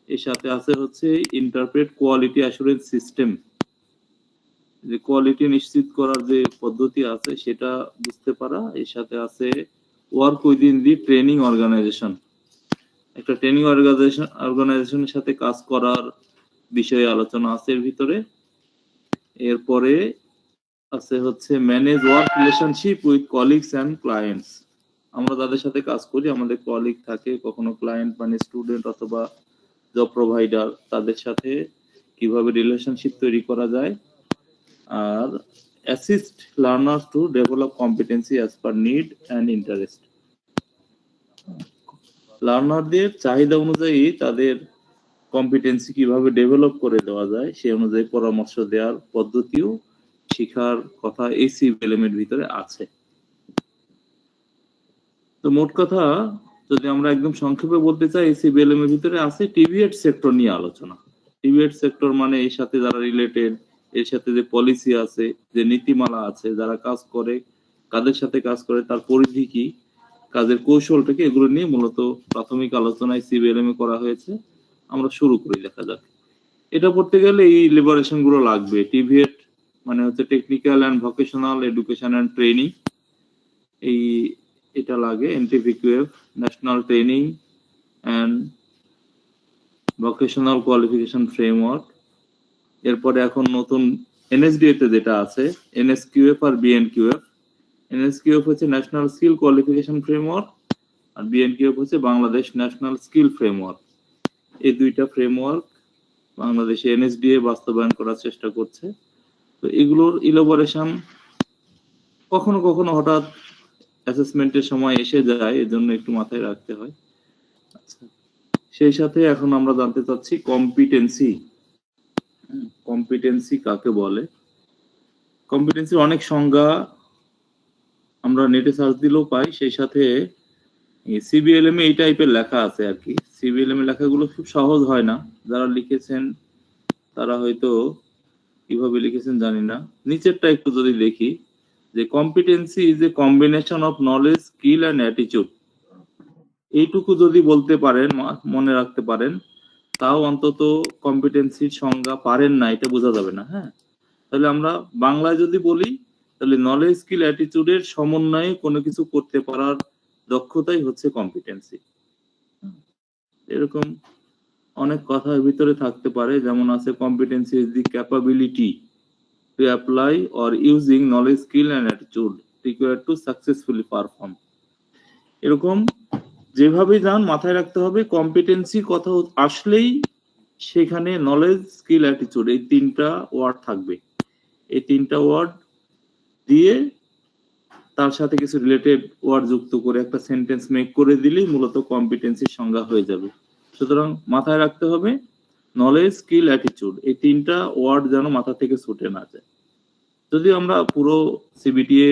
এর সাথে আছে হচ্ছে ইন্টারপ্রেট কোয়ালিটি অ্যাসুরেন্স সিস্টেম, যে কোয়ালিটি নিশ্চিত করার যে পদ্ধতি আছে সেটা বুঝতে পারা। এর সাথে আছে work within the training organisation, একটা ট্রেনিং অর্গানাইজেশনের সাথে কাজ করার বিষয়ে আলোচনা আছে এর ভিতরে। এরপরে আছে হচ্ছে manage work relationship with colleagues and clients, আমরা যাদের সাথে কাজ করি, আমাদের কলিগ থাকে, কখনো ক্লায়েন্ট মানে স্টুডেন্ট অথবা জব প্রোভাইডার, তাদের সাথে কিভাবে রিলেশনশিপ তৈরি করা যায়। আর assist learners to develop competency as per need and interest, লার্নারদের চাহিদা অনুযায়ী তাদের কম্পিটেন্সি কিভাবে ডেভেলপ করে দেওয়া যায় সেই অনুযায়ী পরামর্শ দেওয়ার পদ্ধতিও শিখার কথা এই সিবিএলএম এর ভিতরে আছে। তো মোট কথা যদি আমরা একদম সংক্ষেপে বলতে চাই, এই সিবিএলএম এর ভিতরে আছে টিভিএট সেক্টর নিয়ে আলোচনা। টিভিএট সেক্টর মানে এর সাথে যারা রিলেটেড, এর সাথে যে পলিসি আছে, যে নীতিমালা আছে, যারা কাজ করে, কাদের সাথে কাজ করে, তার পরিধি কি, কাজের কৌশলটা কি, এগুলো নিয়ে মূলত প্রাথমিক আলোচনায় সিবিএলএম এ করা হয়েছে। আমরা শুরু করি, দেখা যাক। এটা পড়তে গেলে এই লিবারেশন গুলো লাগবে। টিভিএট মানে হচ্ছে technical and vocational education and training, এই এটা লাগে। NTVQF national training and vocational qualification framework. এরপরে এখন নতুন এনএসডিএ তে যেটা আছে এনএসকিউএফ আর বিএনকিউএফ। এনএসকিউএফ হচ্ছে ন্যাশনাল স্কিল কোয়ালিফিকেশন ফ্রেমওয়ার্ক, আর বিএনকিউএফ হচ্ছে বাংলাদেশ ন্যাশনাল স্কিল ফ্রেমওয়ার্ক। এই দুইটা ফ্রেমওয়ার্ক বাংলাদেশে এনএসডিএ বাস্তবায়ন করার চেষ্টা করছে। তো এগুলোর ইলাবোরেশন কখনো কখনো হঠাৎ অ্যাসেসমেন্টের সময় এসে যায়, এজন্য একটু মাথায় রাখতে হয়। আচ্ছা, সেই সাথে এখন আমরা জানতে চাচ্ছি কম্পিটেন্সি। কম্পিটেন্সি কাকে বলে? কম্পিটেন্সির অনেক সংজ্ঞা আমরা নেটে সার্চ দিলেও পাই, সেই সাথে সিবিএলএম এ এই টাইপের লেখা আছে আর কি। সিবিএলএম এর লেখাগুলো খুব সহজ হয় না, যারা লিখেছেন তারা হয়তো কিভাবে লিখেছেন জানি না। নিচেরটা একটু যদি দেখি, যে competency is a combination of knowledge, skill and attitude, এইটুকু যদি বলতে পারেন, মনে রাখতে পারেন, তাও অন্তত কম্পিটেন্সির সংজ্ঞা পারেন না এটা বোঝা যাবে না। হ্যাঁ, তাহলে আমরা বাংলায় যদি বলি, তাহলে নলেজ, স্কিল, অ্যাটিটিউডের সমন্বয়ে কোনো কিছু করতে পারার দক্ষতাই হচ্ছে কম্পিটেন্সি। এরকম অনেক কথার ভিতরে থাকতে পারে, যেমন আছে competency is the capability to apply or using knowledge, skill and attitude required to successfully perform. এরকম যেভাবে যান মাথায় রাখতে হবে, কম্পিটেন্সি কথা আসলেই সেখানে নলেজ, স্কিল, অ্যাটিটিউড এই তিনটা ওয়ার্ড থাকবে। এই তিনটা ওয়ার্ড দিয়ে তার সাথে কিছু রিলেটেড ওয়ার্ড যুক্ত করে একটা সেন্টেন্স মেক করে দিলেই মূলত কম্পিটেন্সির সংজ্ঞা হয়ে যাবে। সুতরাং মাথায় রাখতে হবে নলেজ, স্কিল, অ্যাটিটিউড এই তিনটা ওয়ার্ড যেন মাথা থেকে ছুটে না যায়। যদি আমরা পুরো সিবিটিএ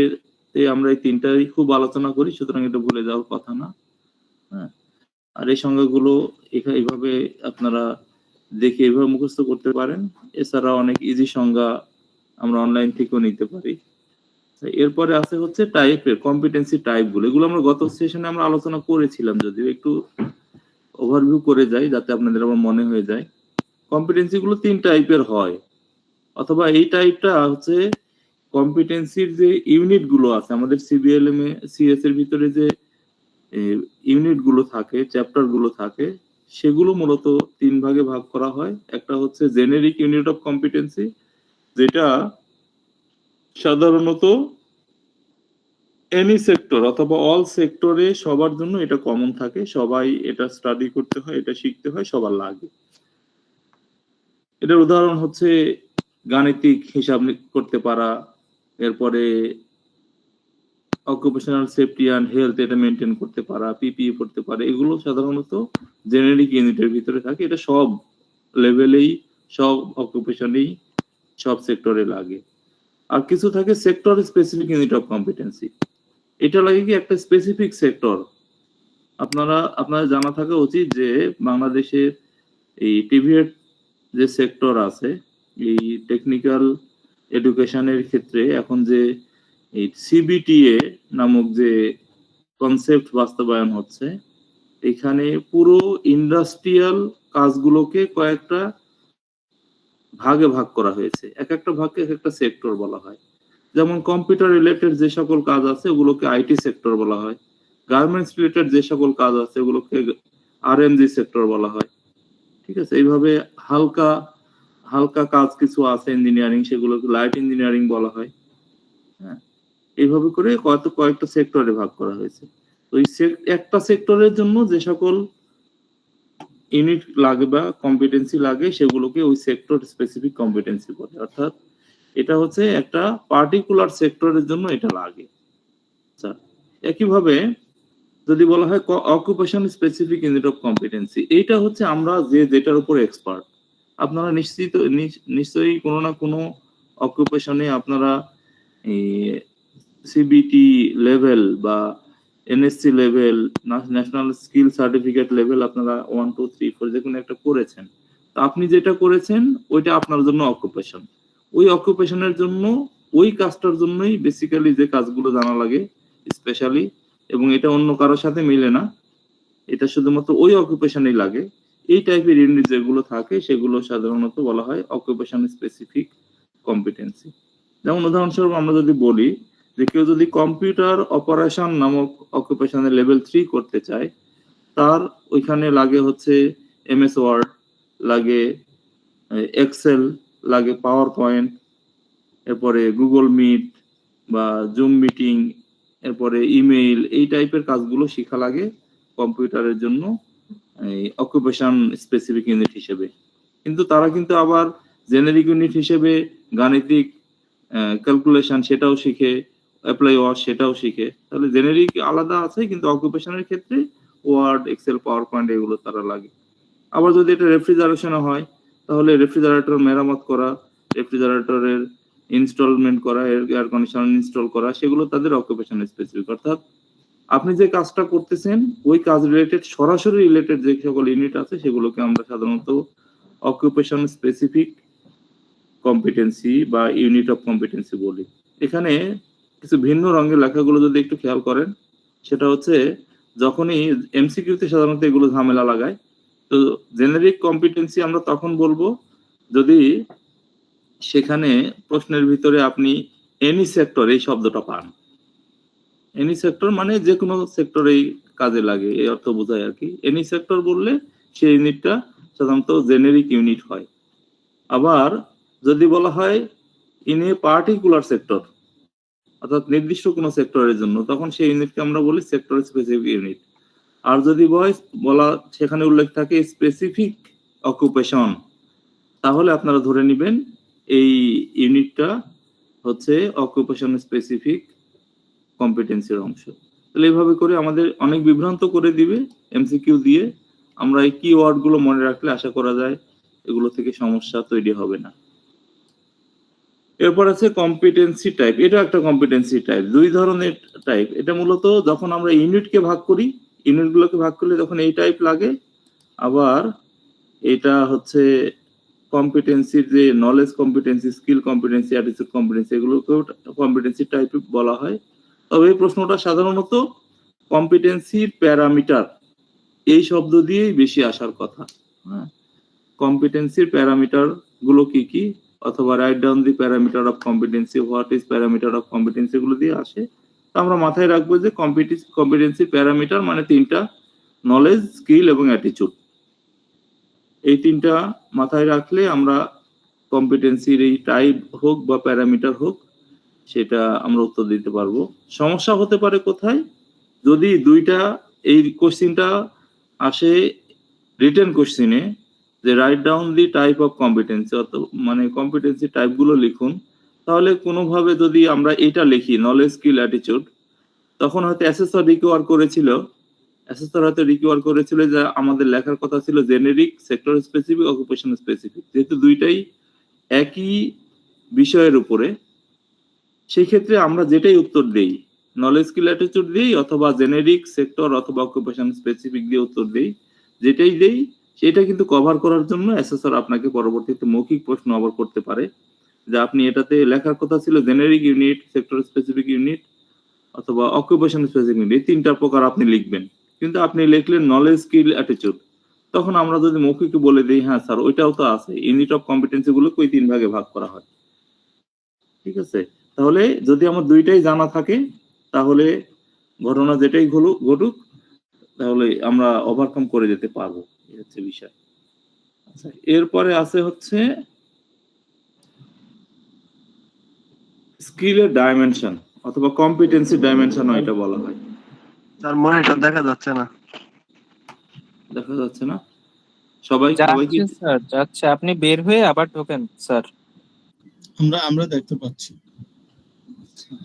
তে আমরা এই তিনটাই খুব আলোচনা করি, সুতরাং এটা ভুলে যাওয়ার কথা না। হ্যাঁ, আর এই সংজ্ঞাগুলো এইভাবে আপনারা দেখে এইভাবে মুখস্থ করতে পারেন। এছাড়া অনেক ইজি সংজ্ঞা আমরা অনলাইন থেকেও নিতে পারি। এরপরে আছে হচ্ছে টাইপের কম্পিটেন্সি টাইপ গুলো, এগুলো আমরা গত সেশনে আমরা আলোচনা করেছিলাম, যদিও একটু ওভারভিউ করে যাই যাতে আপনাদের আবার মনে হয়ে যায়। কম্পিটেন্সি গুলো তিন টাইপের হয়, অথবা এই টাইপটা হচ্ছে কম্পিটেন্সির যে ইউনিট গুলো আছে আমাদের সিবিএলএম এ, সিএস এর ভিতরে যে ইউনিট গুলো থাকে, চ্যাপ্টার গুলো থাকে, সেগুলো মূলত তিন ভাগে ভাগ করা হয়। একটা হচ্ছে জেনেরিক ইউনিট অফ কম্পিটেন্সি, যেটা সাধারণত এনি সেক্টর অথবা অল সেক্টরে সবার জন্য এটা কমন থাকে, সবাই এটা স্টাডি করতে হয়, এটা শিখতে হয়, সবার লাগে। এটার উদাহরণ হচ্ছে গাণিতিক হিসাব করতে পারা, এরপরে অকুপেশনাল সেফটি অ্যান্ড হেলথ এটা মেনটেন করতে পারা, পিপিই করতে পারে, এগুলো সাধারণত জেনেরিক ইউনিটের ভিতরে থাকে। এটা সব লেভেলেই, সব অকুপেশনেই, সব সেক্টরে লাগে। আর কিছু থাকে sector specific unit of competency, এটা লাগে কি একটা স্পেসিফিক সেক্টর। আপনারা জানা থাকা উচিত যে বাংলাদেশের এই টিভিএট যে সেক্টর আছে, এই টেকনিক্যাল এডুকেশনের ক্ষেত্রে এখন যে এই সিবিটিএ নামক যে কনসেপ্ট বাস্তবায়ন হচ্ছে, এখানে পুরো ইন্ডাস্ট্রিয়াল কাজগুলোকে কয়েকটা ভাগে ভাগ করা হয়েছে। এক একটা ভাগকে এক একটা সেক্টর বলা হয়। যেমন কম্পিউটার রিলেটেড যে সকল কাজ আছে ওগুলোকে আইটি সেক্টর বলা হয়। গার্মেন্টস রিলেটেড যে সকল কাজ আছে ওগুলোকে আরএমজি সেক্টর বলা হয়। ঠিক আছে? এইভাবে হালকা হালকা কাজ কিছু আছে ইঞ্জিনিয়ারিং, সেগুলোকে লাইট ইঞ্জিনিয়ারিং বলা হয়। হ্যাঁ? এইভাবে করে কয়েকটা সেক্টরে ভাগ করা হয়েছে। তো এই একটা সেক্টরের জন্য যে সকল ইউনিট লাগে বা কম্পিটেন্সি লাগে সেগুলোকে ওই সেক্টর স্পেসিফিক কম্পিটেন্সি বলে। অর্থাৎ এটা হচ্ছে একটা পার্টিকুলার সেক্টরের জন্য এটা লাগে। আচ্ছা, একইভাবে যদি বলা হয় occupation specific unit of competency, এইটা হচ্ছে আমরা যেটার উপর এক্সপার্ট। আপনারা নিশ্চয়ই কোনো না কোনো অকুপেশনে আপনারা সিবিটি লেভেল বা NSC level, national skill certificate level আপনারা 1 2 3 4 যে কোনো একটা করেছেন। তো আপনি যেটা করেছেন ওইটা আপনার জন্য অকুপেশন। ওই অকুপেশনের জন্য ওই কাজটার জন্যই বেসিক্যালি যে কাজগুলো জানা লাগে স্পেশালি, এবং এটা অন্য কারোর সাথে মিলে না, এটা শুধুমাত্র ওই অকুপেশনেই লাগে। এই টাইপের ইউনিট যেগুলো থাকে সেগুলো সাধারণত বলা হয় অকুপেশন স্পেসিফিক কম্পিটেন্সি। যেমন উদাহরণস্বরূপ আমরা যদি বলি যে কেউ যদি কম্পিউটার অপারেশন নামক অকুপেশনে লেভেল 3 করতে চায়, তার ওইখানে লাগে হচ্ছে এমএস ওয়ার্ড, লাগে এক্সেল, লাগে পাওয়ার পয়েন্ট, এরপরে গুগল মিট বা জুম মিটিং, এরপরে ইমেইল, এই টাইপের কাজগুলো শেখা লাগে কম্পিউটারের জন্য অকুপেশন স্পেসিফিক ইউনিট হিসেবে। কিন্তু তারা কিন্তু আবার জেনারিক ইউনিট হিসেবে গাণিতিক ক্যালকুলেশন সেটাও শিখে, অ্যাপ্লাই ওয়ার্ড সেটাও শিখে। তাহলে জেনারিক আলাদা আছে, কিন্তু অকুপেশনের ক্ষেত্রে ওয়ার্ড, এক্সেল, পাওয়ার পয়েন্ট এগুলো তারা লাগে। আবার যদি এটা রেফ্রিজারেশনে হয় তাহলে রেফ্রিজারেটর মেরামত করা, রেফ্রিজারেটরের ইনস্টলমেন্ট করা, এয়ার কন্ডিশনার ইনস্টল করা, সেগুলো তাদের অকুপেশন স্পেসিফিক। অর্থাৎ আপনি যে কাজটা করতেছেন ওই কাজ রিলেটেড, সরাসরি রিলেটেড যে সকল ইউনিট আছে সেগুলোকে আমরা সাধারণত অকুপেশন স্পেসিফিক কম্পিটেন্সি বা ইউনিট অফ কম্পিটেন্সি বলি। এখানে কিছু ভিন্ন রঙের লেখাগুলো যদি একটু খেয়াল করেন, সেটা হচ্ছে যখনই এমসিকিউতে সাধারণত এগুলো ঝামেলা লাগায়। তো জেনারিক কম্পিটেন্সি আমরা তখন বলবো যদি সেখানে প্রশ্নের ভিতরে আপনি এনি সেক্টর এই শব্দটা পান। এনি সেক্টর মানে যে কোনো সেক্টরেই কাজে লাগে এই অর্থ বোঝায় আর কি। এনি সেক্টর বললে সেই ইউনিটটা সাধারণত জেনেরিক ইউনিট হয়। আবার যদি বলা হয় ইন এ পার্টিকুলার সেক্টর, অর্থাৎ নির্দিষ্ট কোনো সেক্টরের জন্য, তখন সেই ইউনিটকে আমরা বলি সেক্টর স্পেসিফিক ইউনিট। আর যদি বলা সেখানে উল্লেখ থাকে স্পেসিফিক অকুপেশন, তাহলে আপনারা ধরে নেবেন এই ইউনিটটা হচ্ছে অকুপেশন স্পেসিফিক কম্পিটেন্সির অংশ। তাহলে এইভাবে করে আমাদের অনেক বিভ্রান্ত করে দিবে এমসিকিউ দিয়ে। আমরা এই কিওয়ার্ড গুলো মনে রাখলে আশা করা যায় এগুলো থেকে সমস্যা তৈরি হবে না। এরপর আছে কম্পিটেন্সি টাইপ। এটা একটা কম্পিটেন্সি টাইপ, দুই ধরনের টাইপ। এটা মূলত যখন আমরা ইউনিটকে ভাগ করি, ইউনিটগুলোকে ভাগ করলে তখন এই টাইপ লাগে। আবার এটা হচ্ছে কম্পিটেন্সির যে knowledge competency, skill competency, attitude competency, এগুলোকেও কম্পিটেন্সি টাইপে বলা হয়। তবে এই প্রশ্নটা সাধারণত কম্পিটেন্সির প্যারামিটার এই শব্দ দিয়েই বেশি আসার কথা। হ্যাঁ, কম্পিটেন্সির প্যারামিটার গুলো কি কি, অথবা write down the parameter of competency, what is parameter of competency, গুলো দিয়ে আসে। তো আমরা মাথায় রাখবো যে কম্পিটেন্সি প্যারামিটার মানে তিনটা, নলেজ, স্কিল এবং অ্যাটিটিউড। এই তিনটা মাথায় রাখলে আমরা কম্পিটেন্সির এই টাইপ হোক বা প্যারামিটার হোক সেটা আমরা উত্তর দিতে পারবো। সমস্যা হতে পারে কোথায়, যদি দুইটা এই কোশ্চিনটা আসে রিটেন কোশ্চিনে যে write down the type of competency, মানে কম্পিটেন্সি টাইপ গুলো লিখুন, তাহলে কোনোভাবে যদি আমরা এটা লিখি নলেজ, স্কিল, অ্যাটিটিউড, তখন হয়তো অ্যাসেসর রিকোয়ার করেছিল যে আমাদের লেখার কথা ছিল generic, sector specific, occupation specific. যেহেতু দুইটাই একই বিষয়ের উপরে, সেই ক্ষেত্রে আমরা যেটাই উত্তর দেই, নলেজ, স্কিল, অ্যাটিটিউড দিই অথবা জেনেরিক, সেক্টর অথবা অকুপেশন স্পেসিফিক দিয়ে উত্তর দেই, যেটাই দেই সেটা কিন্তু কভার করার জন্য অ্যাসেসর আপনাকে পরবর্তীতে মৌখিক প্রশ্ন আবার করতে পারে যে আপনি এটাতে লেখার কথা ছিল generic unit, sector specific unit অথবা অকুপেশন স্পেসিফিক ইউনিট, এই তিনটা প্রকার আপনি লিখবেন, কিন্তু আপনি লিখলেন নলেজ, স্কিল, অ্যাটিটিউড। তখন আমরা যদি মৌখিকে বলে দিই হ্যাঁ স্যার ওইটাও তো আছে, ইউনিট অফ কম্পিটেন্সি গুলোকে ওই 3 ভাগে ভাগ করা হয়, ঠিক আছে। তাহলে যদি আমার দুইটাই জানা থাকে তাহলে ঘটনা যেটাই ঘটুক তাহলে আমরা ওভারকাম করে যেতে পারবো, এই হচ্ছে বিষয়। আচ্ছা, এরপরে আছে হচ্ছে স্কিলের ডাইমেনশন অথবা কম্পিটেন্সি ডাইমেনশন এটা বলা হয়। স্যার মনিটর দেখা যাচ্ছে না। দেখা যাচ্ছে না? সবাই কি যাচ্ছে স্যার, যাচ্ছে। আপনি বের হয়ে আবার ঢোকেন স্যার। আমরা দেখতে পাচ্ছি।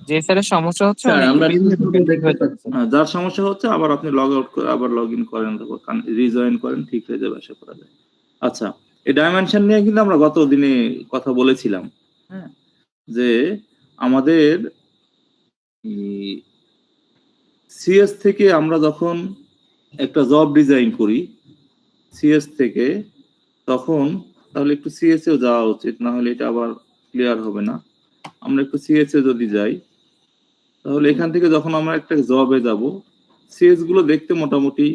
যে স্যারের সমস্যা হচ্ছে স্যার উনি আমরা বের হয়ে ঢোকেন, বের হয়ে যাচ্ছেন। যার সমস্যা হচ্ছে আবার আপনি লগ আউট করে আবার লগ ইন করেন, তারপর রিজয়েন করেন, ঠিক হয়ে যাবে আশা করা যায়। আচ্ছা, এই ডাইমেনশন নিয়ে কিন্তু আমরা গত দিনে কথা বলেছিলাম, হ্যাঁ, যে আমাদের সিএস থেকে আমরা যখন একটা জব ডিজাইন করি সিএস থেকে, তখন তাহলে একটু সিএস এও যাওয়া উচিত, না হলে এটা আবার ক্লিয়ার হবে না। আমরা একটু সিএস এ যদি যাই তাহলে এখান থেকে যখন আমরা একটা জবে যাব, সিএস গুলো দেখতে মোটামুটি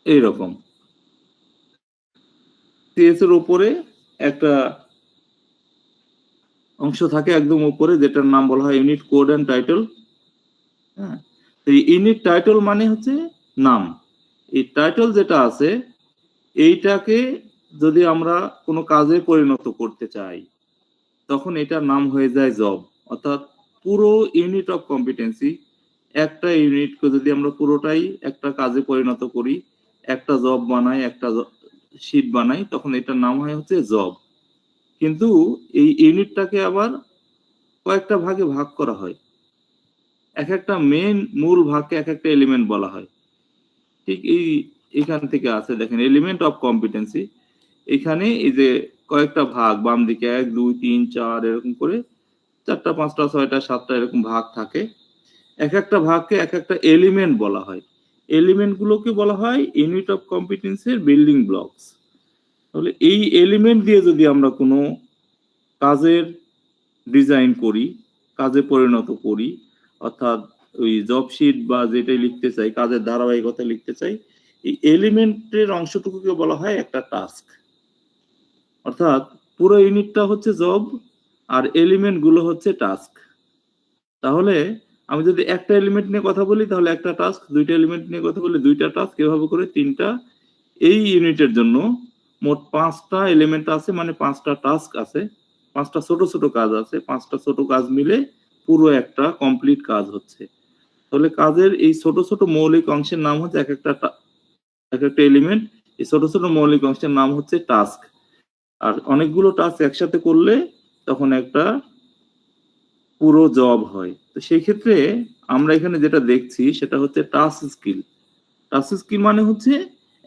এইরকম। সিএস এর উপরে একটা অংশ থাকে একদম উপরে, যেটার নাম বলা হয় ইউনিট কোড এন্ড টাইটেল। হ্যাঁ, এই ইউনিট টাইটেল মানে হচ্ছে নাম। এই টাইটেল যেটা আছে এইটাকে যদি আমরা কোনো কাজে পরিণত করতে চাই তখন এটার নাম হয়ে যায় জব। অর্থাৎ পুরো ইউনিট অফ কম্পিটেন্সি, একটা ইউনিটকে যদি আমরা পুরোটাই একটা কাজে পরিণত করি, একটা জব বানাই, একটা শিট বানাই, তখন এটার নাম হয় হচ্ছে জব। কিন্তু এই ইউনিটটাকে আবার কয়েকটা ভাগে ভাগ করা হয়, এক একটা মূল ভাগকে এক একটা এলিমেন্ট বলা হয়। ঠিক এখান থেকে আছে দেখেন এলিমেন্ট অফ কম্পিটেন্সি। এখানে এই যে কয়েকটা ভাগ বাম দিকে 1 2 3 4 এরকম করে 4টা 5টা 6টা 7টা এরকম ভাগ থাকে। এক একটা ভাগকে এক একটা এলিমেন্ট বলা হয়। এলিমেন্ট গুলোকে বলা হয় ইউনিট অফ কম্পিটেন্সির বিল্ডিং ব্লকস। তাহলে এই এলিমেন্ট দিয়ে যদি আমরা কোনো কাজের ডিজাইন করি, কাজে পরিণত করি, অর্থাৎ ওই জব শিট বা যেটাই লিখতে চাই, কাজের ধারাবাহিকতা লিখতে চাই, এই এলিমেন্টের অংশটুকুকে বলা হয় একটা টাস্ক। অর্থাৎ পুরো ইউনিটটা হচ্ছে জব আর এলিমেন্ট গুলো হচ্ছে টাস্ক। তাহলে আমি যদি একটা এলিমেন্ট নিয়ে কথা বলি তাহলে একটা টাস্ক, দুইটা এলিমেন্ট নিয়ে কথা বলি দুইটা টাস্ক, এভাবে করে তিনটা। এই ইউনিটের জন্য মোট 5টা এলিমেন্ট আছে, মানে 5টা টাস্ক আছে, 5টা ছোট ছোট কাজ আছে, 5টা ছোট কাজ মিলে পুরো একটা কমপ্লিট কাজ হচ্ছে। তাহলে কাজের এই ছোট ছোট মৌলিক অংশের নাম হচ্ছে এক একটা এলিমেন্ট। এই ছোট ছোট মৌলিক অংশের নাম হচ্ছে টাস্ক। আর অনেকগুলো টাস্ক একসাথে করলে তখন একটা পুরো জব হয়। তো সেই ক্ষেত্রে আমরা এখানে যেটা দেখছি সেটা হচ্ছে টাস্ক স্কিল। টাস্ক স্কিল মানে হচ্ছে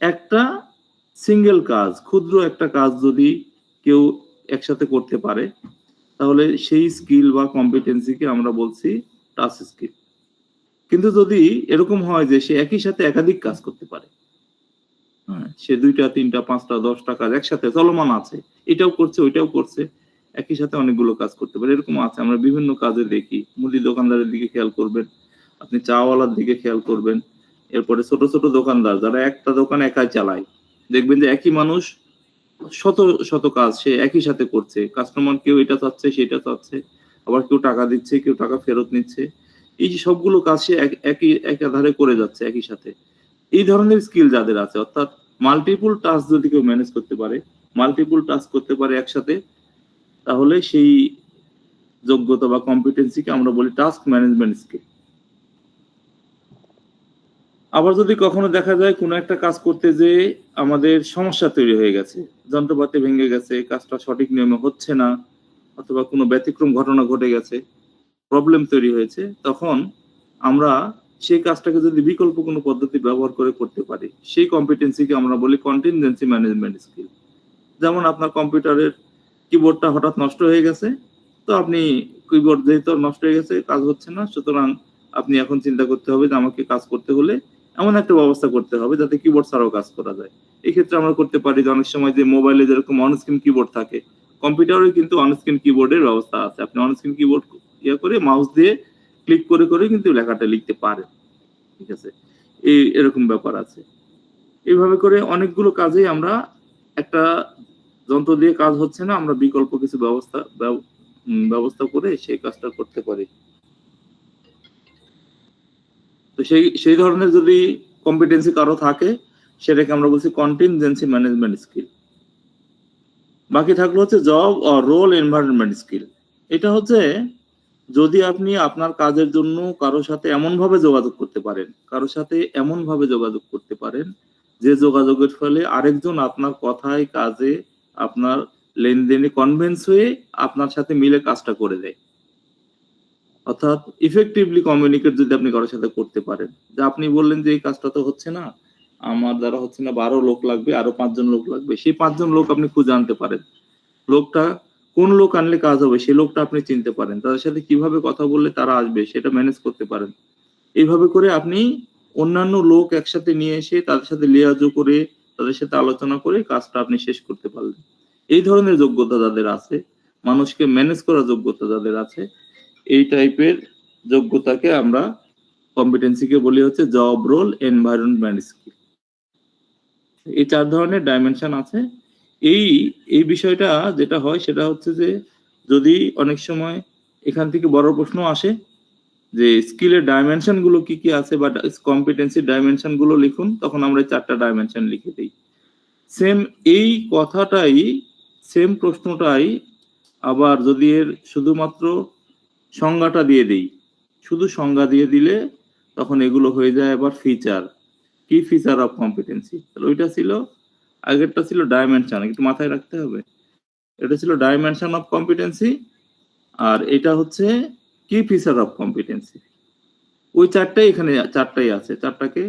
একটা সিঙ্গেল কাজ, ক্ষুদ্র একটা কাজ যদি কেউ একসাথে করতে পারে তাহলে সেই স্কিল বা কম্পিটেন্সিকে আমরা বলছি টাস্ক স্কিল। কিন্তু যদি এরকম হয় যে সে একই সাথে একাধিক কাজ করতে পারে, হ্যাঁ, সে 2টা 3টা 5টা 10টা কাজ একসাথে চলমান আছে, এটাও করছে ওইটাও করছে, একই সাথে অনেকগুলো কাজ করতে পারে, এরকম আছে। আমরা বিভিন্ন কাজে দেখি, মুদি দোকানদারের দিকে খেয়াল করবেন, আপনি চাওয়ালার দিকে খেয়াল করবেন, এরপরে ছোট ছোট দোকানদার যারা একটা দোকান একাই চালায়, দেখবেন যে একই মানুষ শত শত কাজ সে একই সাথে করছে। কাস্টমার কেউ এটা চাচ্ছে সেটা চাচ্ছে, আবার কেউ টাকা দিচ্ছে কেউ টাকা ফেরত নিচ্ছে, এই যে সবগুলো কাজ সে একাধারে করে যাচ্ছে একই সাথে। এই ধরনের স্কিল যাদের আছে, অর্থাৎ মাল্টিপল টাস্ক যদি কেউ ম্যানেজ করতে পারে, মাল্টিপল টাস্ক করতে পারে একসাথে, তাহলে সেই যোগ্যতা বা কম্পিটেন্সিকে আমরা বলি টাস্ক ম্যানেজমেন্ট স্কিল। আবার যদি কখনো দেখা যায় কোনো একটা কাজ করতে যে আমাদের সমস্যা তৈরি হয়ে গেছে, যন্ত্রপাতি ভেঙে গেছে, কাজটা সঠিক নিয়মে হচ্ছে না, অথবা কোনো ব্যতিক্রম ঘটনা ঘটে গেছে, প্রবলেম তৈরি হয়েছে, তখন আমরা সেই কাজটাকে যদি বিকল্প কোনো পদ্ধতি ব্যবহার করে করতে পারি, সেই কম্পিটেন্সিকে আমরা বলি কন্টিনজেন্সি ম্যানেজমেন্ট স্কিল। যেমন আপনার কম্পিউটারের কিবোর্ডটা হঠাৎ নষ্ট হয়ে গেছে, তো আপনি কিবোর্ড যেহেতু নষ্ট হয়ে গেছে, কাজ হচ্ছে না, সুতরাং আপনি এখন চিন্তা করতে হবে যে আমাকে কাজ করতে হলে এমন একটা ব্যবস্থা করতে হবে যাতে কিবোর্ড ছাড়াও কাজ করা যায়। এই ক্ষেত্রে আমরা করতে পারি যে অনেক সময় যে মোবাইলে যেরকম অনস্ক্রিন কিবোর্ড থাকে, কম্পিউটারে কিন্তু অনস্ক্রিন কিবোর্ডের ব্যবস্থা আছে। আপনি অনস্ক্রিন কিবোর্ড করে মাউস দিয়ে ক্লিক করে করে কিন্তু লেখাটা লিখতে পারেন, ঠিক আছে। এরকম ব্যাপার আছে। এইভাবে করে অনেকগুলো কাজেই আমরা একটা যন্ত্র দিয়ে কাজ হচ্ছে না, আমরা বিকল্প কিছু ব্যবস্থা করে সেই কাজটা করতে পারি। তো সেই ধরনের যদি কম্পিটেন্সি কারো থাকে, সেটাকে আমরা বলছি কন্টিনজেন্সি ম্যানেজমেন্ট স্কিল। বাকি থাকলো হচ্ছে job or role environment skill. এটা হচ্ছে যদি আপনি আপনার কাজের জন্য কারোর সাথে এমন ভাবে যোগাযোগ করতে পারেন যে যোগাযোগের ফলে আরেকজন আপনার কথায়, কাজে, আপনার লেনদেনে কনভিন্স হয়ে আপনার সাথে মিলে কাজটা করে দেয়। অর্থাৎ ইফেক্টিভলি কমিউনিকেট যদি আপনি কারোর সাথে করতে পারেন, যে আপনি বললেন যে এই কাজটা তো হচ্ছে না, আমার দ্বারা হচ্ছে না, 12 লোক লাগবে, আরো 5 জন লোক লাগবে, সেই 5 জন লোক আপনি খুঁজে আনতে পারেন। লোকটা কোন লোক আনলে কাজ হবে সেই লোকটা আপনি চিনতে পারেন, তাদের সাথে কিভাবে কথা বললে তারা আসবে সেটা ম্যানেজ করতে পারেন। এইভাবে করে আপনি অন্যান্য লোক একসাথে নিয়ে এসে তাদের সাথে লিয়াজো করে, তাদের সাথে আলোচনা করে কাজটা আপনি শেষ করতে পারলেন। এই ধরনের যোগ্যতা যাদের আছে, মানুষকে ম্যানেজ করার যোগ্যতা যাদের আছে, এই টাইপের যোগ্যতাকে আমরা কম্পিটেন্সিকে বলি হচ্ছে জব রোল এনভায়রনমেন্ট স্কিল। এই 4 ধরনের ডাইমেনশন আছে। এই বিষয়টা যেটা হয় সেটা হচ্ছে যে যদি অনেক সময় এখান থেকে বড় প্রশ্ন আসে যে স্কিলের ডাইমেনশন গুলো কি কি আছে বা কম্পিটেন্সি ডাইমেনশন গুলো লিখুন, তখন আমরা 4টা ডাইমেনশন লিখে দিই। সেম এই কথাটাই, সেম প্রশ্নটাই আবার যদি এর শুধুমাত্র সংজ্ঞাটা দিয়ে দিই, শুধু সংজ্ঞা দিয়ে দিলে তখন এগুলো হয়ে যায় আবার ফিচার। কি ফিচার অফ কম্পিটেন্সি? তাহলে ওইটা ছিল, আগেরটা ছিল ডাইমেনশন, একটু মাথায় রাখতে হবে। এটা ছিল ডাইমেনশন অফ কম্পিটেন্সি, আর এটা হচ্ছে কি ফিচার অফ কম্পিটেন্সি। ওই 4টাই এখানে 4টাই আছে, 4টাকে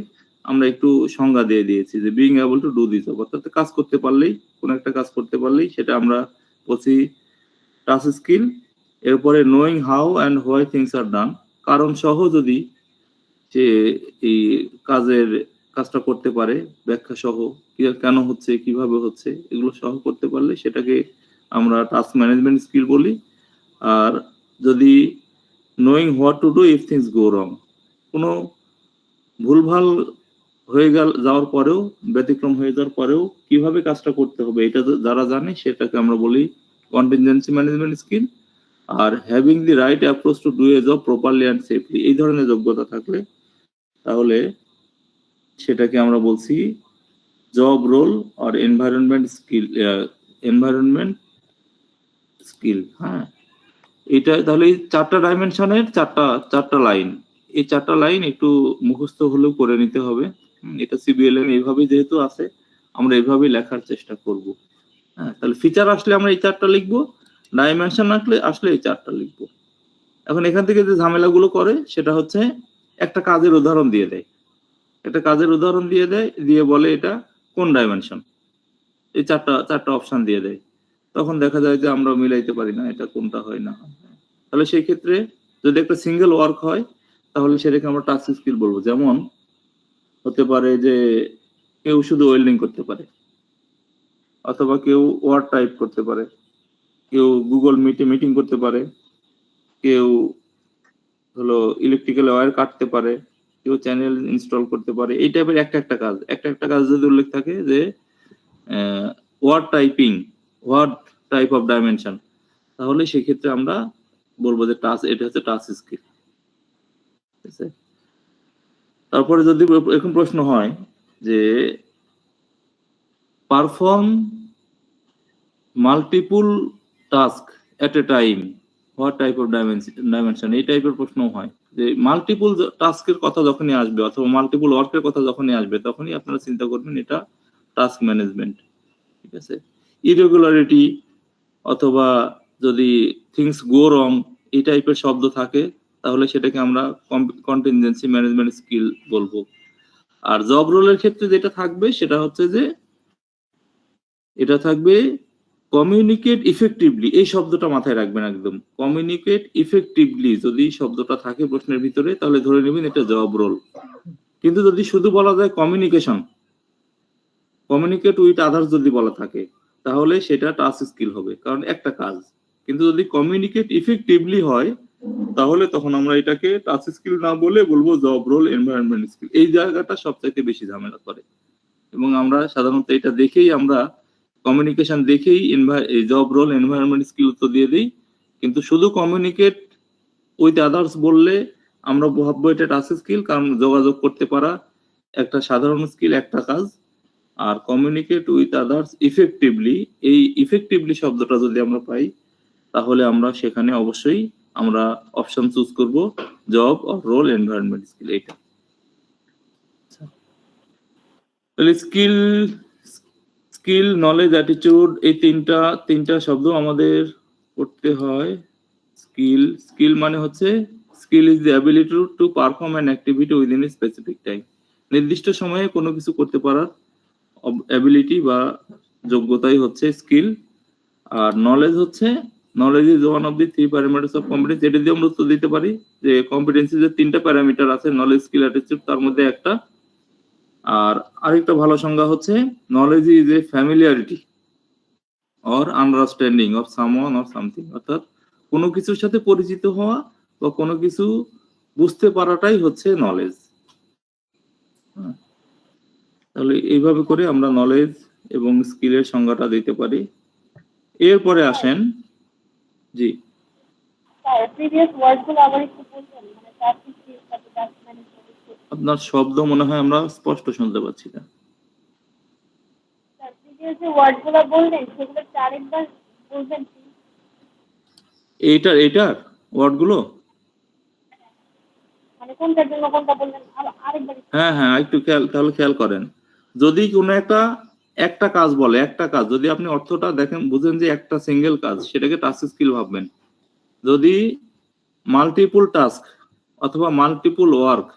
আমরা একটু সংজ্ঞা দিয়ে দিয়েছি যে being able to do this, অর্থাৎ কাজ করতে পারলেই, কোন একটা কাজ করতে পারলেই সেটা আমরা বলছি টাস্ক স্কিল। এরপরে knowing how and why things are done, কারণ সহ যদি সে এই কাজটা করতে পারে, ব্যাখ্যা সহ, কেন হচ্ছে, কিভাবে হচ্ছে, এগুলো সহ করতে পারলে সেটাকে আমরা টাস্ক ম্যানেজমেন্ট স্কিল বলি। আর যদি knowing what to do if things go wrong, কোনো ভুলভাল হয়ে যাওয়ার পরেও, ব্যতিক্রম হয়ে যাওয়ার পরেও কিভাবে কাজটা করতে হবে এটা যারা জানে সেটাকে আমরা বলি contingency management skill. Are having the right approach to do a job properly and safely, এই ধরনের যোগ্যতা থাকলে তাহলে সেটাকে আমরা বলছি জব রোল আর এনভায়রনমেন্ট স্কিল। হ্যাঁ, এটা তাহলে এই 4টা ডাইমেনশনের 4টা লাইন, এই 4টা লাইন একটু মুখস্থ হলেও করে নিতে হবে। এটা সিবিএলএম এইভাবেই যেহেতু আছে, আমরা এইভাবেই লেখার চেষ্টা করব। হ্যাঁ, তাহলে ফিচার আসলে আমরা এই 4টা লিখবো, ডাইমেনশন আসলে এই 4টা লিখবো। এখন এখান থেকে যে ঝামেলাগুলো করে সেটা হচ্ছে একটা কাজের উদাহরণ দিয়ে দেয়, দিয়ে বলে এটা কোন ডাইমেনশন, এই 4টা অপশন দিয়ে দেয়। তখন দেখা যায় যে আমরা মিলাইতে পারি না এটা কোনটা হয় না। তাহলে সেই ক্ষেত্রে যদি একটা সিঙ্গেল ওয়ার্ক হয় তাহলে সেটাকে আমরা টাস্ক স্কিল বলবো। যেমন হতে পারে যে কেউ শুধু ওয়েল্ডিং করতে পারে, অথবা কেউ ওয়ার্ড টাইপ করতে পারে, কেউ গুগল মিটে মিটিং করতে পারে, কেউ হলো ইলেকট্রিক্যাল ওয়্যার কাটতে পারে, কেউ চ্যানেল ইনস্টল করতে পারে। এই টাইপের একটা কাজ যদি উল্লেখ থাকে যে ওয়ার্ড টাইপ অফ ডাইমেনশন, তাহলে সেক্ষেত্রে আমরা বলবো যে এটা হচ্ছে টাস্ক স্কিল। ঠিক আছে? তারপরে যদি এরকম প্রশ্ন হয় যে perform multiple task at A time, what type of dimension, এই টাইপের প্রশ্ন হয়। যে মাল্টিপল টাস্কের কথা যখনই আসবে অথবা মাল্টিপল ওয়ার্কের কথা যখনই আসবে তখনই আপনারা চিন্তা করবেন এটা টাস্ক ম্যানেজমেন্ট। ঠিক আছে? ইরেগুলারিটি অথবা যদি থিংস গো রং এই টাইপের শব্দ থাকে তাহলে সেটাকে আমরা কন্টিনজেন্সি ম্যানেজমেন্ট স্কিল বলবো। আর জব রোলের ক্ষেত্রে যেটা থাকবে সেটা হচ্ছে যে এটা থাকবে কমিউনিকেট ইফেক্টিভলি, এই শব্দটা মাথায় রাখবেন একদম। কমিউনিকেট ইফেক্টিভলি যদি শব্দটা থাকে প্রশ্নের ভিতরে তাহলে ধরে নেবেন এটা জব রোল। কিন্তু যদি শুধু বলা যায় কমিউনিকেট উইথ আদার্স যদি বলা থাকে তাহলে সেটা টাস্ক স্কিল হবে, কারণ একটা কাজ। কিন্তু যদি কমিউনিকেট ইফেক্টিভলি হয় তাহলে তখন আমরা এটাকে টাচ স্কিল না বলে বলবো জব রোল এনভায়রনমেন্ট স্কিল। এই জায়গাটা সবচাইতে বেশি ঝামেলা করে এবং আমরা সাধারণত এটা দেখেই আমরা কমিউনিকেশন দেখেই জব রোল এনভায়রনমেন্ট স্কিল তো দিয়ে দিই, কিন্তু শুধু কমিউনিকেট উইথ আদার্স বললে আমরা ভাববো এটা টাচ স্কিল, কারণ যোগাযোগ করতে পারা একটা সাধারণ স্কিল, একটা কাজ। আর কমিউনিকেট উইথ আদার্স ইফেক্টিভলি, এই ইফেক্টিভলি শব্দটা যদি আমরা পাই তাহলে আমরা সেখানে অবশ্যই আমরা অপশন চুজ করব job or role environment skill. এটা তাহলে স্কিল নলেজ অ্যাটিটিউড এই তিনটা শব্দ আমাদের পড়তে হয়। স্কিল মানে হচ্ছে skill is the ability to perform an activity within a specific time. নির্দিষ্ট সময়ে কোনো কিছু করতে পারার অ্যাবিলিটি বা যোগ্যতাই হচ্ছে স্কিল। আর knowledge is one of the 3 parameters of competency. এটা দিয়ে আমরা উত্তর দিতে পারি যে কম্পিটেন্সি যে 3টা প্যারামিটার আছে, নলেজ, স্কিল, অ্যাটিটিউড, তার মধ্যে একটা। আর আরেকটা ভালো সংজ্ঞা হচ্ছে knowledge is a familiarity or understanding of someone or something, অর্থাৎ কোনো কিছুর সাথে পরিচিত হওয়া বা কোনো কিছু বুঝতে পারাটাই হচ্ছে নলেজ। তাহলে এইভাবে করে আমরা নলেজ এবং স্কিলের সংজ্ঞাটা দিতে পারি। এরপরে আসেন, জি আপনার শব্দ মনে হয় আমরা স্পষ্ট শুনতে পাচ্ছি না। এইটার ওয়ার্ডগুলো হ্যাঁ একটু খেয়াল করেন। যদি কোনো একটা কাজ বলে, একটা কাজ যদি আপনি অর্থটা দেখেন বুঝেন যে একটা সিঙ্গেল কাজ, সেটাকে টাস্ক স্কিল ভাববেন। যদি মাল্টিপল টাস্ক অথবা মাল্টিপল ওয়ার্ক,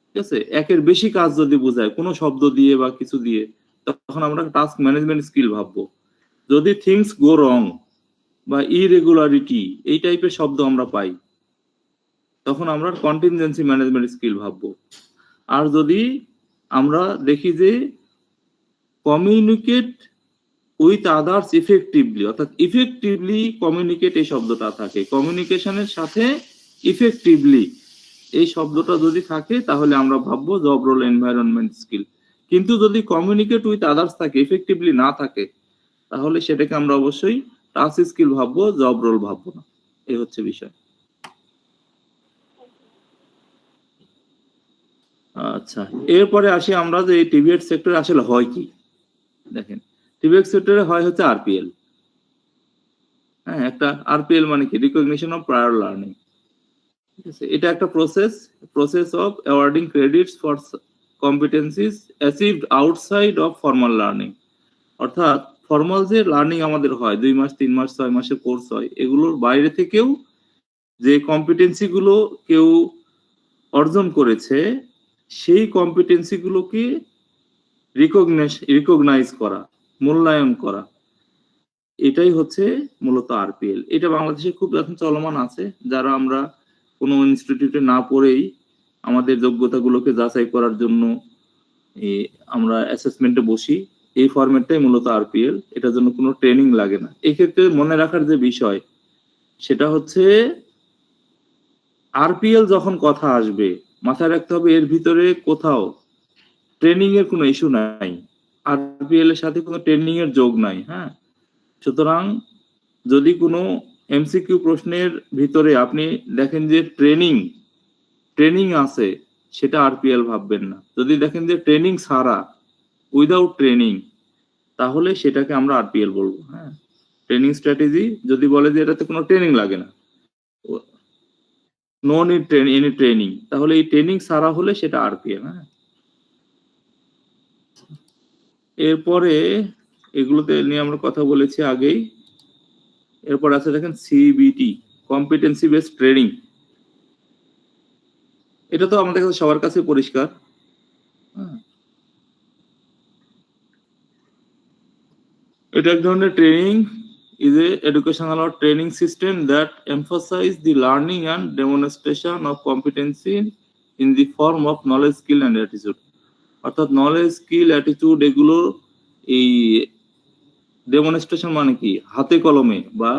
ঠিক আছে, একের বেশি কাজ যদি বোঝায় কোনো শব্দ দিয়ে বা কিছু দিয়ে, তখন আমরা টাস্ক ম্যানেজমেন্ট স্কিল ভাববো। যদি থিংস গো রং বা ইরেগুলারিটি এই টাইপের শব্দ আমরা পাই, তখন আমরা কন্টিনজেন্সি ম্যানেজমেন্ট স্কিল ভাববো। আর যদি আমরা দেখি যে কমিউনিকেট উইথ আদার্স ইফেক্টিভলি, অর্থাৎ ইফেক্টিভলি কমিউনিকেট এই শব্দটা থাকে, কমিউনিকেশনের সাথে ইফেক্টিভলি এই শব্দটা যদি থাকে তাহলে আমরা ভাববো জব রোল এনভায়রনমেন্ট স্কিল। কিন্তু যদি কমিউনিকেট উইথ আদার্স থাকে, ইফেক্টিভলি না থাকে, তাহলে সেটাকে আমরা অবশ্যই টাচ স্কিল ভাববো, জব রোল ভাববো না। এই হচ্ছে বিষয়। আচ্ছা, এরপরে আসি আমরা যে টিবিএড সেক্টরে আসলে হয় কি। দেখেন, টিবিএড সেক্টরে হয় হচ্ছে আরপিএল। হ্যাঁ, একটা আরপিএল মানে কি, রিকগনিশন অফ প্রায়র লার্নিং। ঠিক আছে, এটা একটা process of awarding credits for competencies achieved outside of formal learning. অর্থাৎ ফর্মাল যে লার্নিং আমাদের হয় 2 মাস 3 মাস 6 মাসের কোর্স হয়, এগুলোর বাইরে থেকেও যে কম্পিটেন্সি গুলো কেউ অর্জন করেছে, সেই কম্পিটেন্সি গুলোকে রিকগনাইজ করা, মূল্যায়ন করা, এটাই হচ্ছে মূলত আরপিএল। এটা বাংলাদেশে খুব এখন চলমান আছে। যারা আমরা কোনো ইনস্টিটিউটে না পড়েই আমাদের যোগ্যতাগুলোকে যাচাই করার জন্য আমরা অ্যাসেসমেন্টে বসি, এই ফরম্যাটটাই মূলত আরপিএল। এটার জন্য কোনো ট্রেনিং লাগে না। এই ক্ষেত্রে মনে রাখার যে বিষয়, সেটা হচ্ছে আরপিএল যখন কথা আসবে মাথায় রাখতে হবে এর ভিতরে কোথাও ট্রেনিং এর কোনো ইস্যু নাই, আরপিএল এর সাথে কোনো ট্রেনিং এর যোগ নাই। হ্যাঁ, সুতরাং যদি কোনো এমসিকিউ প্রশ্নের ভিতরে আপনি দেখেন যে ট্রেনিং আছে, সেটা আরপিএল ভাববেন না। যদি দেখেন যে ট্রেনিং ছাড়া, উইদাউট ট্রেনিং, তাহলে সেটাকে আমরা আরপিএল বলবো। হ্যাঁ, ট্রেনিং স্ট্র্যাটেজি যদি বলে যে এটাতে কোনো ট্রেনিং লাগে না, নো নিড এনি ট্রেনিং, তাহলে এই ট্রেনিং ছাড়া হলে সেটা আরপিএল। হ্যাঁ, এরপরে এগুলোতে নিয়ে আমরা কথা বলেছি আগেই। এরপর আছে দেখেন সিবিটি, কম্পিটেন্সি বেসড ট্রেনিং। এটা তো আমাদের কাছে সবার কাছে পরিষ্কার। এটা এক ধরনের training, is a educational or training system that emphasize the learning and demonstration of competency in the form of knowledge, skill and attitude. অর্থাৎ নলেজ, স্কিল, অ্যাটিটিউড এগুলো এই ডেমনস্ট্রেশন মানে কি, হাতে কলমে বা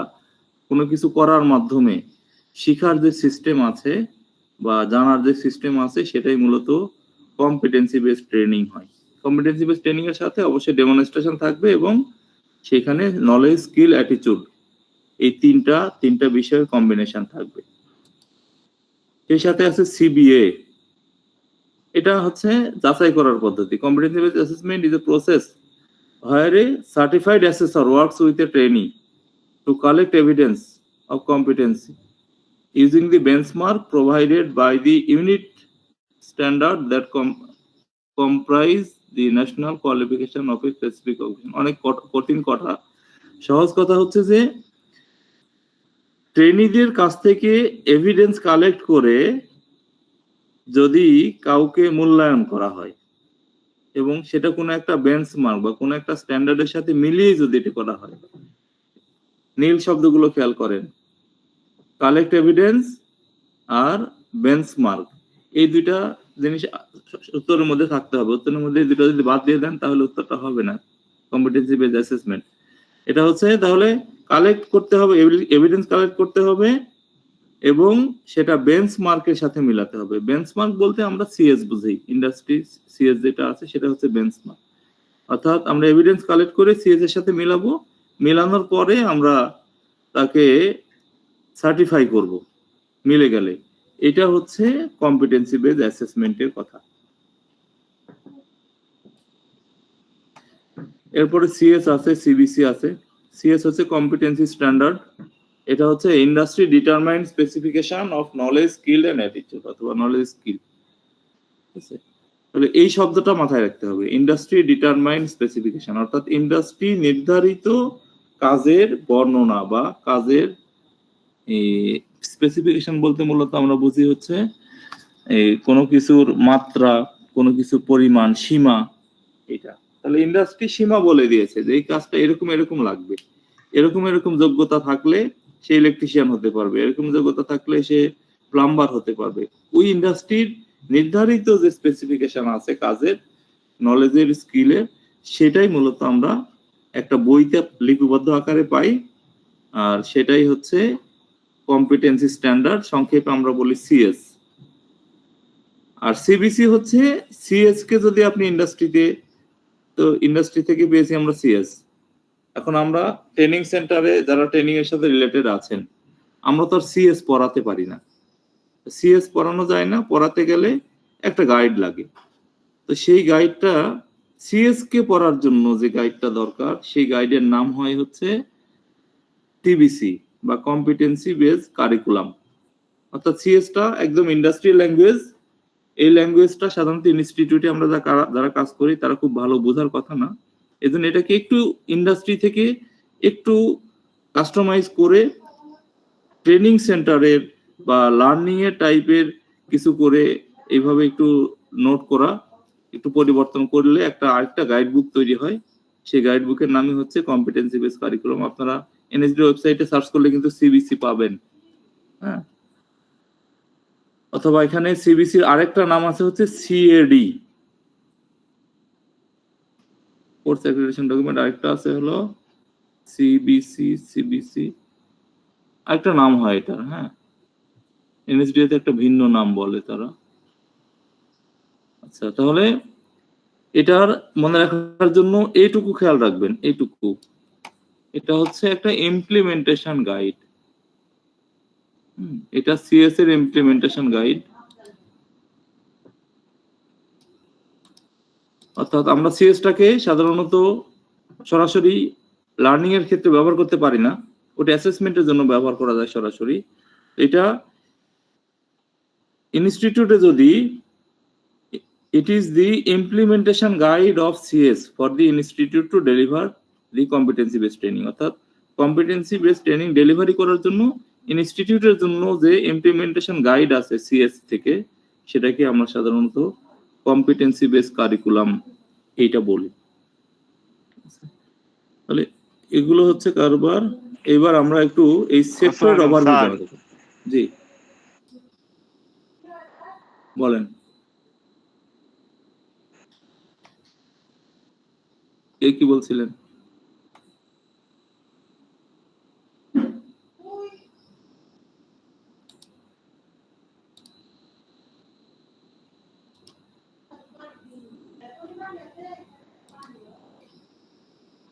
কোনো কিছু করার মাধ্যমে শিখার যে সিস্টেম আছে বা জানার যে সিস্টেম আছে সেটাই মূলত কম্পিটেন্সি বেসড ট্রেনিং হয়। কম্পিটেন্সি বেসড ট্রেনিং এর সাথে অবশ্যই ডেমনস্ট্রেশন থাকবে এবং সেখানে নলেজ, স্কিল, অ্যাটিটিউড এই তিনটা বিষয়ের কম্বিনেশন থাকবে। সেই সাথে আছে সিবিএ। এটা হচ্ছে যাচাই করার পদ্ধতি। Competency based assessment is a process where a certified assessor works with a trainee to collect evidence of competency using the benchmark provided by the unit standard that comprise the national qualification of a specific occupation. অনেক কঠিন কথা। সহজ কথা হচ্ছে যে ট্রেনিদের কাছ থেকে evidence collect করে যদি কাউকে মূল্যায়ন করা হয় এবং সেটা কোনো একটা বেঞ্চমার্ক বা কোনো একটা স্ট্যান্ডার্ডের সাথে মিলিয়ে যদি এটা করা হয়, নীল শব্দগুলো খেয়াল করেন, কালেক্ট এভিডেন্স আর বেঞ্চমার্ক, এই দুইটা জিনিস উত্তরের মধ্যে থাকতে হবে। উত্তরের মধ্যে এই দুটো যদি বাদ দিয়ে দেন তাহলে উত্তরটা হবে না কম্পিটেন্সি বেসড অ্যাসেসমেন্ট। এটা হচ্ছে তাহলে কালেক্ট করতে হবে, এভিডেন্স কালেক্ট করতে হবে এবং সেটা বেঞ্চমার্কের সাথে মিলাতে হবে। বেঞ্চমার্ক বলতে আমরা সিএস বুঝি, ইন্ডাস্ট্রি সিএস যেটা আছে সেটা হচ্ছে বেঞ্চমার্ক। অর্থাৎ আমরা এভিডেন্স কালেক্ট করে সিএস এর সাথে মিলাবো, মেলানোর পরে আমরা তাকে সার্টিফাই করব মিলে গেলে। এটা হচ্ছে কম্পিটেন্সি বেসড অ্যাসেসমেন্টের কথা। এরপরে সিএস আছে, সিবিসি আছে। সিএস হচ্ছে কম্পিটেন্সি স্ট্যান্ডার্ড। এটা হচ্ছে industry determined specification of knowledge, skill and attitude অথবা নলেজ স্কিল। ঠিক আছে, তাহলে এই শব্দটা মাথায় রাখতে হবে, ইন্ডাস্ট্রি ডিটারমাইন্ড স্পেসিফিকেশন, অর্থাৎ ইন্ডাস্ট্রি নির্ধারিত কাজের বর্ণনা বা কাজের স্পেসিফিকেশন বলতে মূলত আমরা বুঝি হচ্ছে কোনো কিছুর মাত্রা, কোনো কিছুর পরিমাণ, সীমা। এটা তাহলে ইন্ডাস্ট্রি সীমা বলে দিয়েছে যে এই কাজটা এরকম এরকম লাগবে, এরকম এরকম যোগ্যতা থাকলে সে ইলেকট্রিশিয়ান হতে পারবে, এরকম যোগ্যতা থাকলে সে প্লাম্বার হতে পারবে। ওই ইন্ডাস্ট্রির নির্ধারিত যে স্পেসিফিকেশন আছে কাজের, নলেজের, স্কিলের, সেটাই মূলত আমরা একটা বইতে লিপিবদ্ধ আকারে পাই। আর সেটাই হচ্ছে কম্পিটেন্সি স্ট্যান্ডার্ড, সংক্ষেপে আমরা বলি সিএস। আর সিবিসি হচ্ছে সিএস কে যদি আপনি ইন্ডাস্ট্রিতে, তো ইন্ডাস্ট্রি থেকে পেয়েছি আমরা সিএস। এখন আমরা ট্রেনিং সেন্টারে যারা ট্রেনিং এর সাথে রিলেটেড আছেন, আমরা তো আর সিএস পড়াতে পারি না, সিএস পড়ানো যায় না, পড়াতে গেলে একটা গাইড লাগে। তো সেই গাইডটা সিএস কে পড়ার জন্য যে গাইডটা দরকার, সেই গাইডের নাম হয় হচ্ছে টিবিসি বা কম্পিটেন্সি বেসড কারিকুলাম। অর্থাৎ সিএসটা একদম ইন্ডাস্ট্রিয়াল ল্যাঙ্গুয়েজ। এই ল্যাঙ্গুয়েজটা সাধারণত ইনস্টিটিউটে আমরা যারা কাজ করি তারা খুব ভালো বোঝার কথা না, এজন্য এটাকে একটু ইন্ডাস্ট্রি থেকে একটু কাস্টমাইজ করে ট্রেনিং সেন্টারের বা লার্নিং এর টাইপের কিছু করে এইভাবে একটু নোট করা, একটু পরিবর্তন করলে একটা আরেকটা গাইড বুক তৈরি হয়। সেই গাইড বুকের নামই হচ্ছে কম্পিটেন্সি বেসড কারিকুলাম। আপনারা এনএসডি ওয়েবসাইটে সার্চ করলে কিন্তু সিবিসি পাবেন, হ্যাঁ। অথবা এখানে সিবিসির আরেকটা নাম আছে হচ্ছে সিএডি, কোর্স অ্যাক্রিডিটেশন ডকুমেন্ট। আরেকটা আছে হলো সিবিসি, আরেকটা নাম হয় এটা, হ্যাঁ। এনএসডি তে একটা ভিন্ন নাম বলে তারা। আচ্ছা, তাহলে এটার মনে রাখার জন্য এইটুকু খেয়াল রাখবেন, এইটুকু, এটা হচ্ছে একটা ইমপ্লিমেন্টেশন গাইড। এটা সিএস এর ইমপ্লিমেন্টেশন গাইড। অর্থাৎ আমরা সিএসটাকে সাধারণত সরাসরি লার্নিং এর ক্ষেত্রে ব্যবহার করতে পারি না, ওটা অ্যাসেসমেন্টের জন্য ব্যবহার করা যায় সরাসরি। এটা ইনস্টিটিউটে যদি it is the implementation guide of CS for the institute to deliver the competency based training, অর্থাৎ কম্পিটেন্সি বেসড ট্রেনিং ডেলিভারি করার জন্য ইনস্টিটিউটের জন্য যে ইমপ্লিমেন্টেশন গাইড আছে সিএস থেকে, সেটাকে আমরা সাধারণত কম্পিটেন্সি বেসড কারিকুলাম এইটা বলি। তাহলে এগুলো হচ্ছে কারবার। এবার আমরা একটু এই সেক্টরের ওভারভিউ জানাতে পারি। জি বলেন, কে কি বলছিলেন?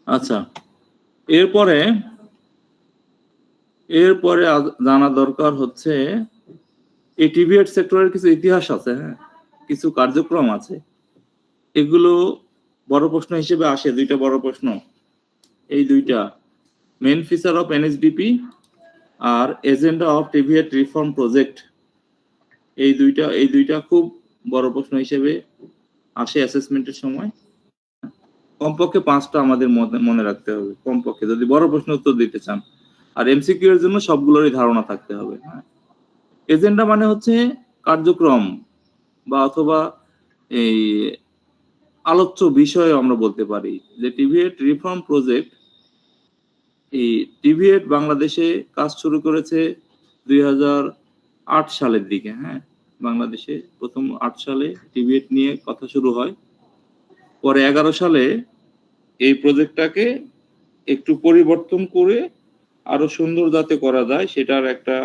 আচ্ছা, এরপরে জানা দরকার হচ্ছে এই টিভিএড সেক্টরের কিছু ইতিহাস আছে, হ্যাঁ, কিছু কার্যক্রম আছে। এগুলো বড় প্রশ্ন হিসেবে আসে, দুইটা বড় প্রশ্ন, এই দুইটা মেইন ফিচার অফ এনএসডিপি আর agenda of TVET reform project. এই দুইটা খুব বড় প্রশ্ন হিসেবে আসে অ্যাসেসমেন্টের সময়। কমপক্ষে 5টা আমাদের মনে রাখতে হবে, কমপক্ষে, যদি বড় প্রশ্ন উত্তর দিতে চান। আর এমসিকিউ এর জন্য সবগুলোরই ধারণা থাকতে হবে। হ্যাঁ, এজেন্ডা মানে হচ্ছে কার্যক্রম বা অথবা এই আলোচ্য বিষয় আমরা বলতে পারি যে টিভিএড রিফর্ম প্রজেক্ট। এই টিভিএড বাংলাদেশে কাজ শুরু করেছে 2008 সালের দিকে। হ্যাঁ, বাংলাদেশে প্রথম 8 সালে টিভিএড নিয়ে কথা শুরু হয়। পরে 11 সালে এই প্রজেক্টটাকে একটু পরিবর্তন করে আরো সুন্দর যাতে করা যায় সেটার একটা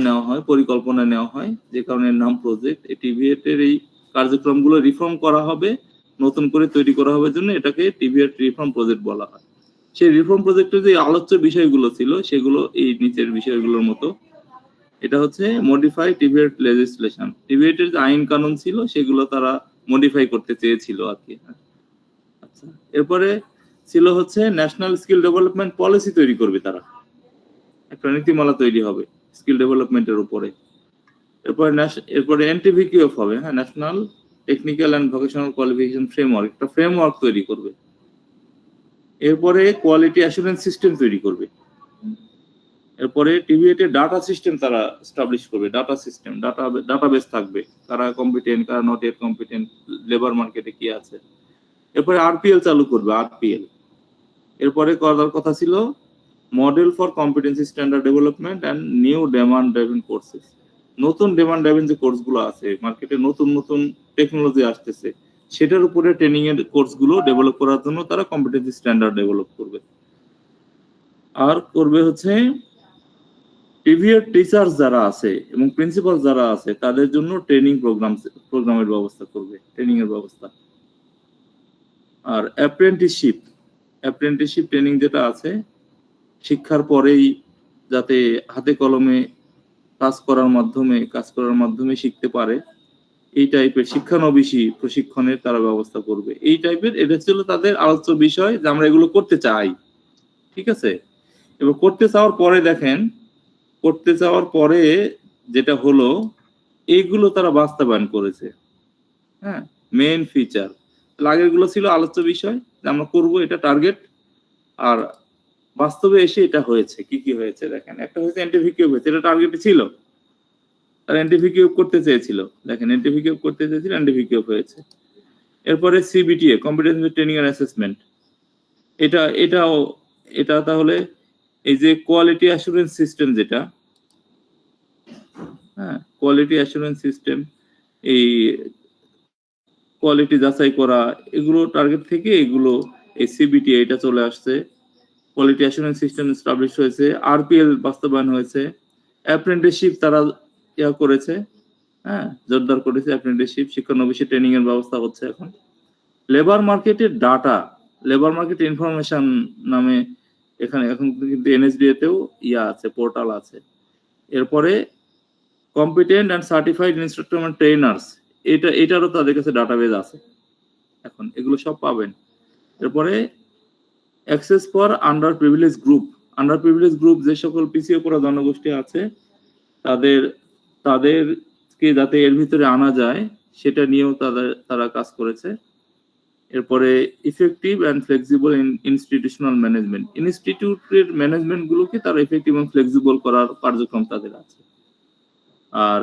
নেওয়া হয়, পরিকল্পনা নেওয়া হয়, যে কারণে নাম প্রজেক্ট। এই টিভিএড এর এই কার্যক্রমগুলো রিফর্ম করা হবে, নতুন করে তৈরি করা হবে, জন্য এটাকে টিভিএড রিফর্ম প্রজেক্ট বলা হয়। সেই রিফর্ম প্রজেক্টের যে আলোচ্য বিষয়গুলো ছিল সেগুলো এই নিচের বিষয়গুলোর মতো। এটা হচ্ছে মডিফাই টিভিএড লেজিসলেশন। টিভিএড এর যে আইন কানুন ছিল সেগুলো তারা মডিফাই করতে চেয়েছিল আর কি। আচ্ছা, এরপরে ছিল হচ্ছে ন্যাশনাল স্কিল ডেভেলপমেন্ট পলিসি তৈরি করবে তারা, একটা নীতিমালা তৈরি হবে স্কিল ডেভেলপমেন্টের উপরে। এরপরে এনটিভিকিউএফ হবে, হ্যাঁ, national technical and vocational qualification framework, একটা ফ্রেমওয়ার্ক তৈরি করবে। এরপরে কোয়ালিটি অ্যাসুরেন্স সিস্টেম তৈরি করবে। এরপরে টিভিএড এর ডাটা সিস্টেম তারা এস্টাবলিশ করবে, ডাটা সিস্টেম, ডাটাবেস থাকবে, কারা কম্পিটেন্ট, কারা নট ইয়েট কম্পিটেন্ট, লেবার মার্কেটে কি আছে। এরপরে আরপিএল চালু করবে, আরপিএল। এরপরে করার কথা ছিল model for competency standard development and new demand driven courses. নতুন ডিমান্ড ড্রাইভেন যে কোর্সগুলো আছে, মার্কেটে নতুন নতুন টেকনোলজি আসতেছে, সেটার উপরে ট্রেনিং এর কোর্সগুলো ডেভেলপ করার জন্য তারা কম্পিটেন্সি স্ট্যান্ডার্ড ডেভেলপ করবে। আর করবে হচ্ছে টিভিএড টিচার্স যারা আছে এবং প্রিন্সিপাল যারা আছে তাদের জন্য ট্রেনিং প্রোগ্রামের ব্যবস্থা করবে, ট্রেনিং এর ব্যবস্থা। আর অ্যাপ্রেন্টিসশিপ ট্রেনিং যেটা আছে, শিক্ষার পরেই যাতে হাতে কলমে কাজ করার মাধ্যমে শিখতে পারে, এই টাইপের শিক্ষানবিশী প্রশিক্ষণের তারা ব্যবস্থা করবে। এই টাইপের এটা ছিল তাদের আলোচ্য বিষয় যে আমরা এগুলো করতে চাই। ঠিক আছে, এবার করতে চাওয়ার পরে যেটা হলো, এইগুলো তারা বাস্তবায়ন করেছে। হ্যাঁ, মেইন ফিচার। আগেরগুলো ছিল আলোচ্য বিষয় যে আমরা করবো, এটা টার্গেট। আর বাস্তবে এসে এটা হয়েছে, কি কি হয়েছে দেখেন। একটা হয়েছে এনটিভিকিউব হয়েছে, এটা টার্গেটে ছিল, তারা এনটিভিকিউব করতে চেয়েছিল, দেখেন এনটিভিকিউব করতে চেয়েছিল, এনটিভিকিউব হয়েছে। এরপরে সিবিটিএ, কম্পিটেন্সি ট্রেনিং এন্ড অ্যাসেসমেন্ট, এটা তাহলে এই যে কোয়ালিটি অ্যাসুরেন্স সিস্টেম যেটা, হ্যাঁ, কোয়ালিটি অ্যাসুরেন্স সিস্টেম, এই কোয়ালিটি যাচাই করা, এগুলো টার্গেট থেকে এগুলো এই সিবিটি এটা চলে আসছে। কোয়ালিটি অ্যাসুরেন্স সিস্টেম এস্টাবলিশ হয়েছে, আরপিএল বাস্তবায়ন হয়েছে, অ্যাপ্রেন্টিসশিপ তারা করেছে, হ্যাঁ, জোরদার করেছে অ্যাপ্রেন্টিসশিপ, শিক্ষানবিশী ট্রেনিং এর ব্যবস্থা হচ্ছে এখন। লেবার মার্কেটের ডাটা, লেবার মার্কেট ইনফরমেশন নামে এখানে এখন কিন্তু এনএসডিএ তেও আছে, পোর্টাল আছে। এরপরে competent and certified instructor and trainers, এটারও তাদের কাছে ডাটাবেজ আছে এখন, এগুলো সব পাবেন। এরপরে access for under privilege group, যে সকল পিছিয়ে পড়া জনগোষ্ঠী আছে তাদেরকে যাতে এর ভিতরে আনা যায় সেটা নিয়েও তারা কাজ করেছে। এরপরে effective and flexible institutional management, ইনস্টিটিউটের ম্যানেজমেন্ট গুলোকে তারা ইফেক্টিভ এবং ফ্লেক্সিবল করার কার্যক্রম তাদের আছে। আর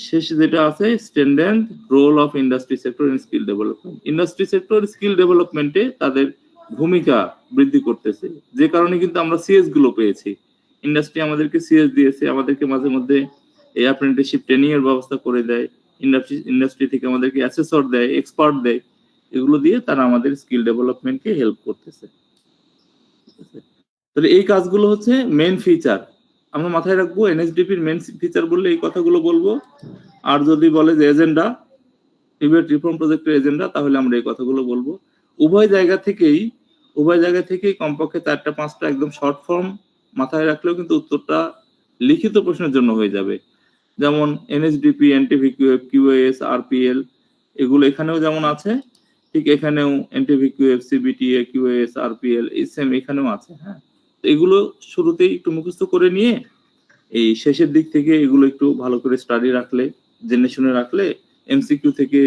শেষে যেটা আছে strengthen role of industry sector in skill development, industry sector skill ডেভেলপমেন্টে তাদের ভূমিকা বৃদ্ধি করতেছে, যে কারণে কিন্তু আমরা সিএস গুলো পেয়েছি। ইন্ডাস্ট্রি আমাদেরকে সিএস দিয়েছে, আমাদেরকে মাঝে মধ্যে এই অ্যাপ্রেন্টিসশিপ ট্রেনিং এর ব্যবস্থা করে দেয়, ইন্ডাস্ট্রি থেকে আমাদেরকে অ্যাসেসর দেয়, এক্সপার্ট দেয়, এগুলো দিয়ে তারা আমাদের স্কিল ডেভেলপমেন্টকে হেল্প করতেছে। তাহলে এই কাজগুলো হচ্ছে মেইন ফিচার, আমরা মাথায় রাখবো। এনএসডিপির মেইন ফিচার বললে এই কথাগুলো বলবো। আর যদি বলে যে এজেন্ডা, টিবিএট রিফর্ম প্রজেক্টের এজেন্ডা, তাহলে আমরা এই কথাগুলো বলবো। উভয় জায়গা থেকেই কমপক্ষে 4টা-5টা একদম শর্ট ফর্ম মাথায় রাখলেও কিন্তু উত্তরটা লিখিত প্রশ্নের জন্য হয়ে যাবে। যেমন এনএসডিপি, এনটিভিকিউএফ, কিউএস, আরপিএল, এগুলো এখানেও যেমন আছে, ঠিক এখানেও এনটিভিকিউএফ, সিবিটিএ, কিউএস, আরপিএল এই সেম এখানেও আছে। হ্যাঁ, তো এগুলো শুরুতেই একটু মুখস্থ করে নিয়ে এই শেষের দিক থেকে এগুলো একটু ভালো করে স্টাডি রাখলে, জেনে শুনে রাখলে, এমসিকিউ থেকে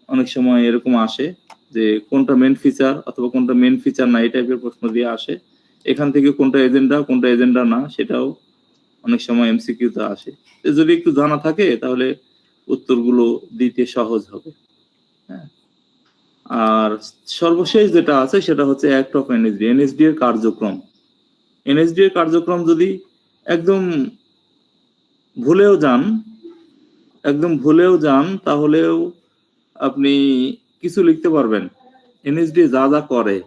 অনেক সময় এরকম আসে যে কোনটা মেন ফিচার অথবা কোনটা মেন ফিচার না, এই টাইপের প্রশ্ন দিয়ে আসে। এখান থেকে কোনটা এজেন্ডা না, সেটাও অনেক সময় এমসিকিউ তে আসে। যদি একটু জানা থাকে তাহলে উত্তরগুলো দিতে সহজ হবে। হ্যাঁ, আর সর্বশেষ যেটা আছে সেটা হচ্ছে অ্যাক্ট অফ এনএসডি এর কার্যক্রম। এনএসডি এর কার্যক্রম যদি একদম ভুলেও যান তাহলেও আপনি কিছু লিখতে পারবেন। এনএসডি যা যা করে,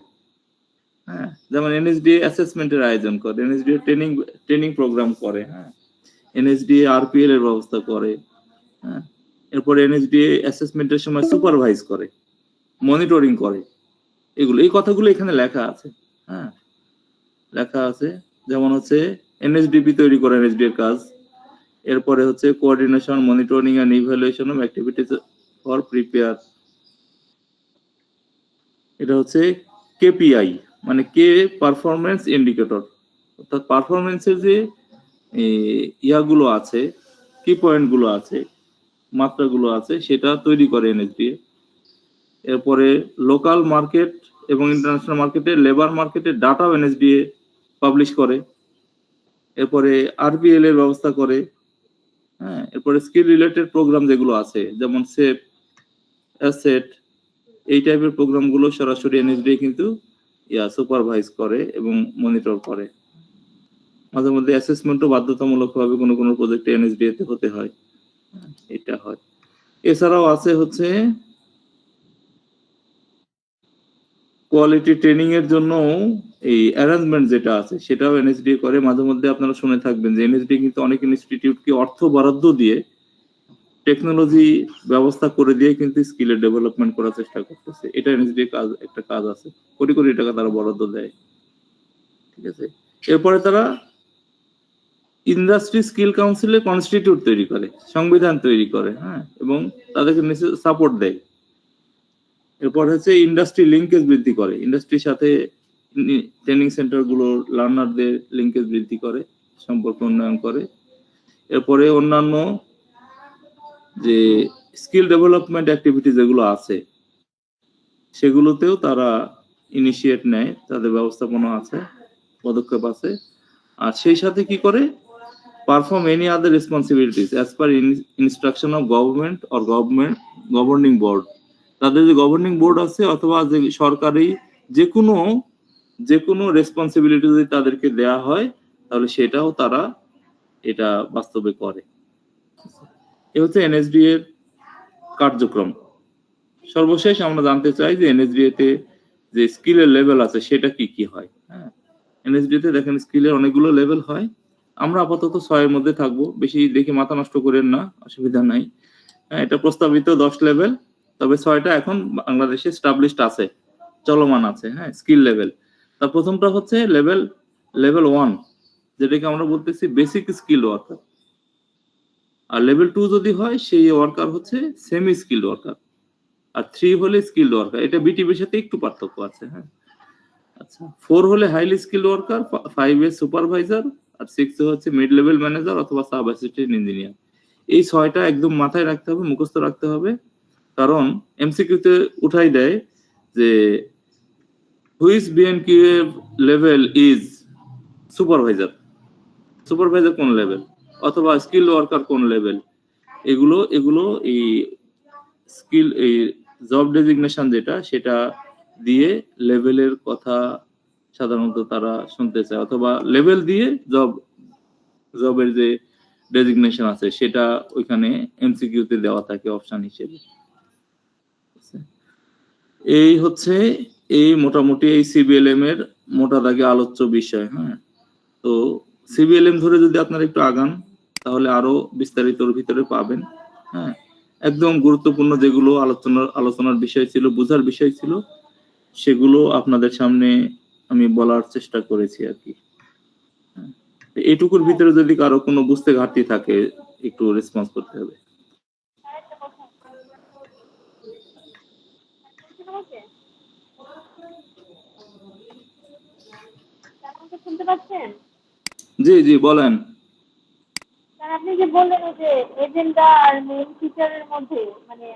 হ্যাঁ, যেমন এনএসডি অ্যাসেসমেন্টের আয়োজন করে, এনএসডি ট্রেনিং প্রোগ্রাম করে, হ্যাঁ, এনএসডি আরপিএল এর ব্যবস্থা করে, হ্যাঁ, এরপরে এনএসডি অ্যাসেসমেন্টের সময় সুপারভাইজ করে, মনিটরিং করে, এই কথাগুলো এখানে লেখা আছে। হ্যাঁ, লেখা আছে যেমন হচ্ছে এনএসডিপি তৈরি করে এনএসডি এর কাজ, এরপরে হচ্ছে coordination, monitoring and evaluation of activities for prepare, এটা হচ্ছে কেপিআই মানে কে পারফরম্যান্স ইন্ডিকেটর, অর্থাৎ পারফরম্যান্সের যে ইয়াগুলো আছে, কি পয়েন্টগুলো আছে, মাত্রাগুলো আছে, সেটা তৈরি করে এনএসডি। এরপরে লোকাল মার্কেট এবং ইন্টারন্যাশনাল মার্কেটে, লেবার মার্কেটের ডাটা এনএসডি পাবলিশ করে। এরপরে আরপিএল এর ব্যবস্থা করে। হ্যাঁ, এরপরে স্কিল রিলেটেড প্রোগ্রাম যেগুলো আছে যেমন সেফ, অ্যাসেট, এই টাইপের প্রোগ্রামগুলো সরাসরি এনএসডি কিন্তু সুপারভাইজ করে এবং মনিটর করে। মাঝে মধ্যে অ্যাসেসমেন্টও বাধ্যতামূলকভাবে কোনো কোনো প্রজেক্টে এনএসডি তে হতে হয়, এটা হয়। এছাড়াও আছে হচ্ছে কোয়ালিটি ট্রেনিং এর জন্য এই অ্যারেঞ্জমেন্ট যেটা আছে সেটাও এনএসডি করে। মাঝে মধ্যে আপনারা শুনে থাকবেন যে এনএসডি কিন্তু অনেক ইনস্টিটিউটকে অর্থ বরাদ্দ দিয়ে টেকনোলজি ব্যবস্থা করে দিয়ে কিন্তু স্কিলের ডেভেলপমেন্ট করার চেষ্টা করতেছে। এটা এনএসডি একটা কাজ আছে, কোটি কোটি টাকা তারা বরাদ্দ দেয়। ঠিক আছে, এরপরে তারা ইন্ডাস্ট্রি স্কিল কাউন্সিলে কনস্টিটিউট তৈরি করে, সংবিধান তৈরি করে, হ্যাঁ, এবং তাদেরকে সাপোর্ট দেয়। এরপর হচ্ছে ইন্ডাস্ট্রি লিঙ্কেজ বৃদ্ধি করে, ইন্ডাস্ট্রির সাথে ট্রেনিং সেন্টার গুলো লার্নারদের লিঙ্কেজ বৃদ্ধি করে, সম্পর্ক উন্নয়ন করে। এরপরে অন্যান্য যে স্কিল ডেভেলপমেন্ট অ্যাক্টিভিটি যেগুলো আছে সেগুলোতেও তারা ইনিশিয়েট নেয়, তাদের ব্যবস্থাপনা আছে, পদক্ষেপ আছে। আর সেই সাথে কি করে, perform any other responsibilities as per instruction of government or governing board. তাদের যে গভর্নিং বোর্ড আছে অথবা যে সরকারি যে কোনো রেসপন্সিবিলিটি যদি তাদেরকে দেয়া হয় তাহলে সেটাও তারা এটা বাস্তবে করে। এ হচ্ছে এনএসডি এর কার্যক্রম। সর্বশেষ আমরা জানতে চাই যে এনএসডি তে যে স্কিলের লেভেল আছে সেটা কি কি হয়। হ্যাঁ, এনএসডি তে দেখেন স্কিলের অনেকগুলো লেভেল হয়। আমরা আপাতত 6 এর মধ্যে থাকবো, বেশি দেখে মাথা নষ্ট করেন না, অসুবিধা নাই। হ্যাঁ, এটা প্রস্তাবিত 10 লেভেল, তবে 6টা এখন বাংলাদেশে এস্টাবলিশড আছে, চলমান আছে। হ্যাঁ, স্কিল লেভেল। তার প্রথমটা হচ্ছে লেভেল 1, যেটাকে আমরা বলতেছি বেসিক স্কিল ওয়ার্কার। আর লেভেল 2 যদি হয় সেই ওয়ার্কার হচ্ছে সেমি স্কিল ওয়ার্কার, আর 3 হলে স্কিল ওয়ার্কার। এটা বিটিভির সাথে একটু পার্থক্য আছে। হ্যাঁ, আচ্ছা, 4 হলে হাইলি স্কিল ওয়ার্কার, 5 এ সুপারভাইজার, আর 6 এ হচ্ছে মিড লেভেল ম্যানেজার অথবা সাব অ্যাসিস্ট্যান্ট ইঞ্জিনিয়ার। এই 6টা একদম মাথায় রাখতে হবে, মুখস্থ রাখতে হবে, কারণ এমসিকিউ তে উঠাই দেয় যে which BNQF level is supervisor কোন লেভেল, অথবা স্কিল ওয়ার্কার কোন লেভেল। এগুলো এই স্কিল, এই জব ডেজিগনেশন যেটা সেটা দিয়ে লেভেলের কথা সাধারণত তারা শুনতে চায়, অথবা লেভেল দিয়ে জবের যে ডেজিগনেশন আছে সেটা ওইখানে এমসিকিউ তে দেওয়া থাকে অপশন হিসেবে। এই হচ্ছে মোটামুটি এই সিবিএলএম এর মোটা দাগে আলোচ্য বিষয়। হ্যাঁ, তো সিবিএলএম ধরে যদি আপনারা একটু আগান তাহলে আরো বিস্তারিতর ভিতরে পাবেন। হ্যাঁ, একদম গুরুত্বপূর্ণ যেগুলো আলোচনার বিষয় ছিল, বোঝার বিষয় ছিল, সেগুলো আপনাদের সামনে আমি বলার চেষ্টা করেছি আর কি। এইটুকুর ভিতরে যদি কারো কোনো বুঝতে ঘাটতি থাকে একটু রেসপন্স করতে হবে। শুনতে পাচ্ছেন? জি জি বলেন। স্যার আপনি যে বললেন যে এজেন্ডা আর মেইন ফিচারের মধ্যে মানে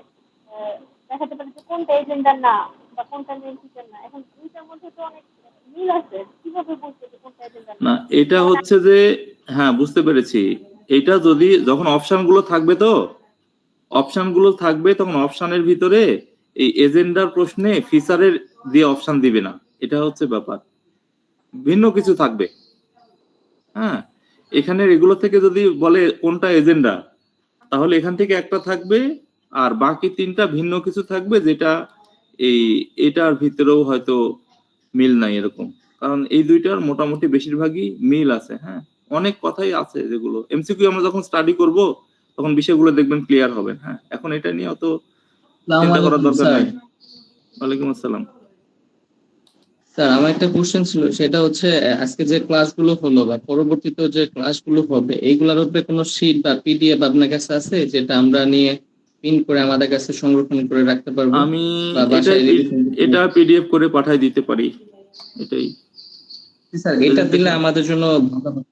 দেখাতে পারে যে কোনটা এজেন্ডা না বা কোনটা মেইন ফিচার না, এখন দুইটার মধ্যে তো অনেক মিল আছে, কিভাবে বুঝতে যে কোনটা এজেন্ডা না? না এটা হচ্ছে যে, হ্যাঁ বুঝতে পেরেছি, এটা যদি যখন অপশন গুলো থাকবে, তো অপশন গুলো থাকবে তখন অপশনের ভিতরে এই এজেন্ডার প্রশ্নে ফিচারের দিয়ে অপশন দিবে না, এটা হচ্ছে ব্যাপার। ভিন্ন কিছু থাকবে। হ্যাঁ, এখানে এগুলো থেকে যদি বলে কোনটা এজেন্ডা, তাহলে এখান থেকে একটা থাকবে আর বাকি তিনটা ভিন্ন কিছু থাকবে, যেটা এটার ভিতরেও হয়তো মিল নাই এরকম। কারণ এই দুইটার মোটামুটি বেশিরভাগই মিল আছে। হ্যাঁ, অনেক কথাই আছে যেগুলো এমসিকিউ আমরা যখন স্টাডি করব তখন বিষয়গুলো দেখবেন ক্লিয়ার হবে। হ্যাঁ, এখন এটা নিয়ে অত চিন্তা করার দরকার নাই। ওয়ালাইকুম আসসালাম। স্যার আমার একটা কোশ্চেন ছিল, সেটা হচ্ছে আজকে যে ক্লাসগুলো হলো বা পরবর্তীতে যে ক্লাসগুলো হবে, এইগুলোর উপরে কোনো শীট বা পিডিএফ আপনার কাছে আছে যেটা আমরা নিয়ে প্রিন্ট করে আমাদের কাছে সংরক্ষণ করে রাখতে পারবো? আমি বা বাসায় এটা পিডিএফ করে পাঠিয়ে দিতে পারি, এটাই। স্যার এটা দিলে আমাদের জন্য ভালো হবে।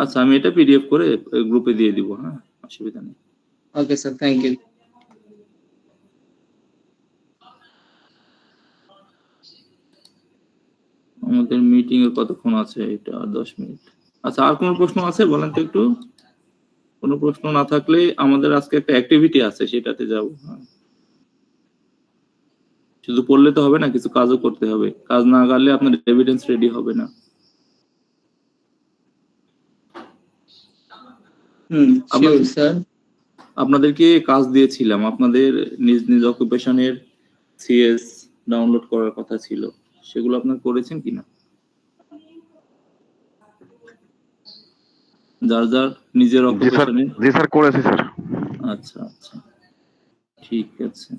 আচ্ছা, আমি এটা পিডিএফ করে গ্রুপে দিয়ে দিব। হ্যাঁ, অসুবিধা নেই। Okay sir, thank you. আমাদের মিটিং এর কতক্ষণ আছে? এটা 10 মিনিট। আচ্ছা, আর কোনো প্রশ্ন আছে বলেন তো একটু। কোনো প্রশ্ন না থাকলে আমাদের আজকে একটা অ্যাক্টিভিটি আছে, সেটাতে যাব। হ্যাঁ, শুধু পড়লে তো হবে না, কিছু কাজও করতে হবে। কাজ না করলে আপনার এভিডেন্স রেডি হবে না। স্যার আপনাদেরকে কাজ দিয়েছিলাম, আপনাদের নিজ নিজ অকুপেশনের সিএস ডাউনলোড করার কথা ছিল, সেগুলো আপনারা করেছেন কিনা? যার যার নিজের অকুপেশনে। জি স্যার, করেছি স্যার। আচ্ছা আচ্ছা, ঠিক আছে,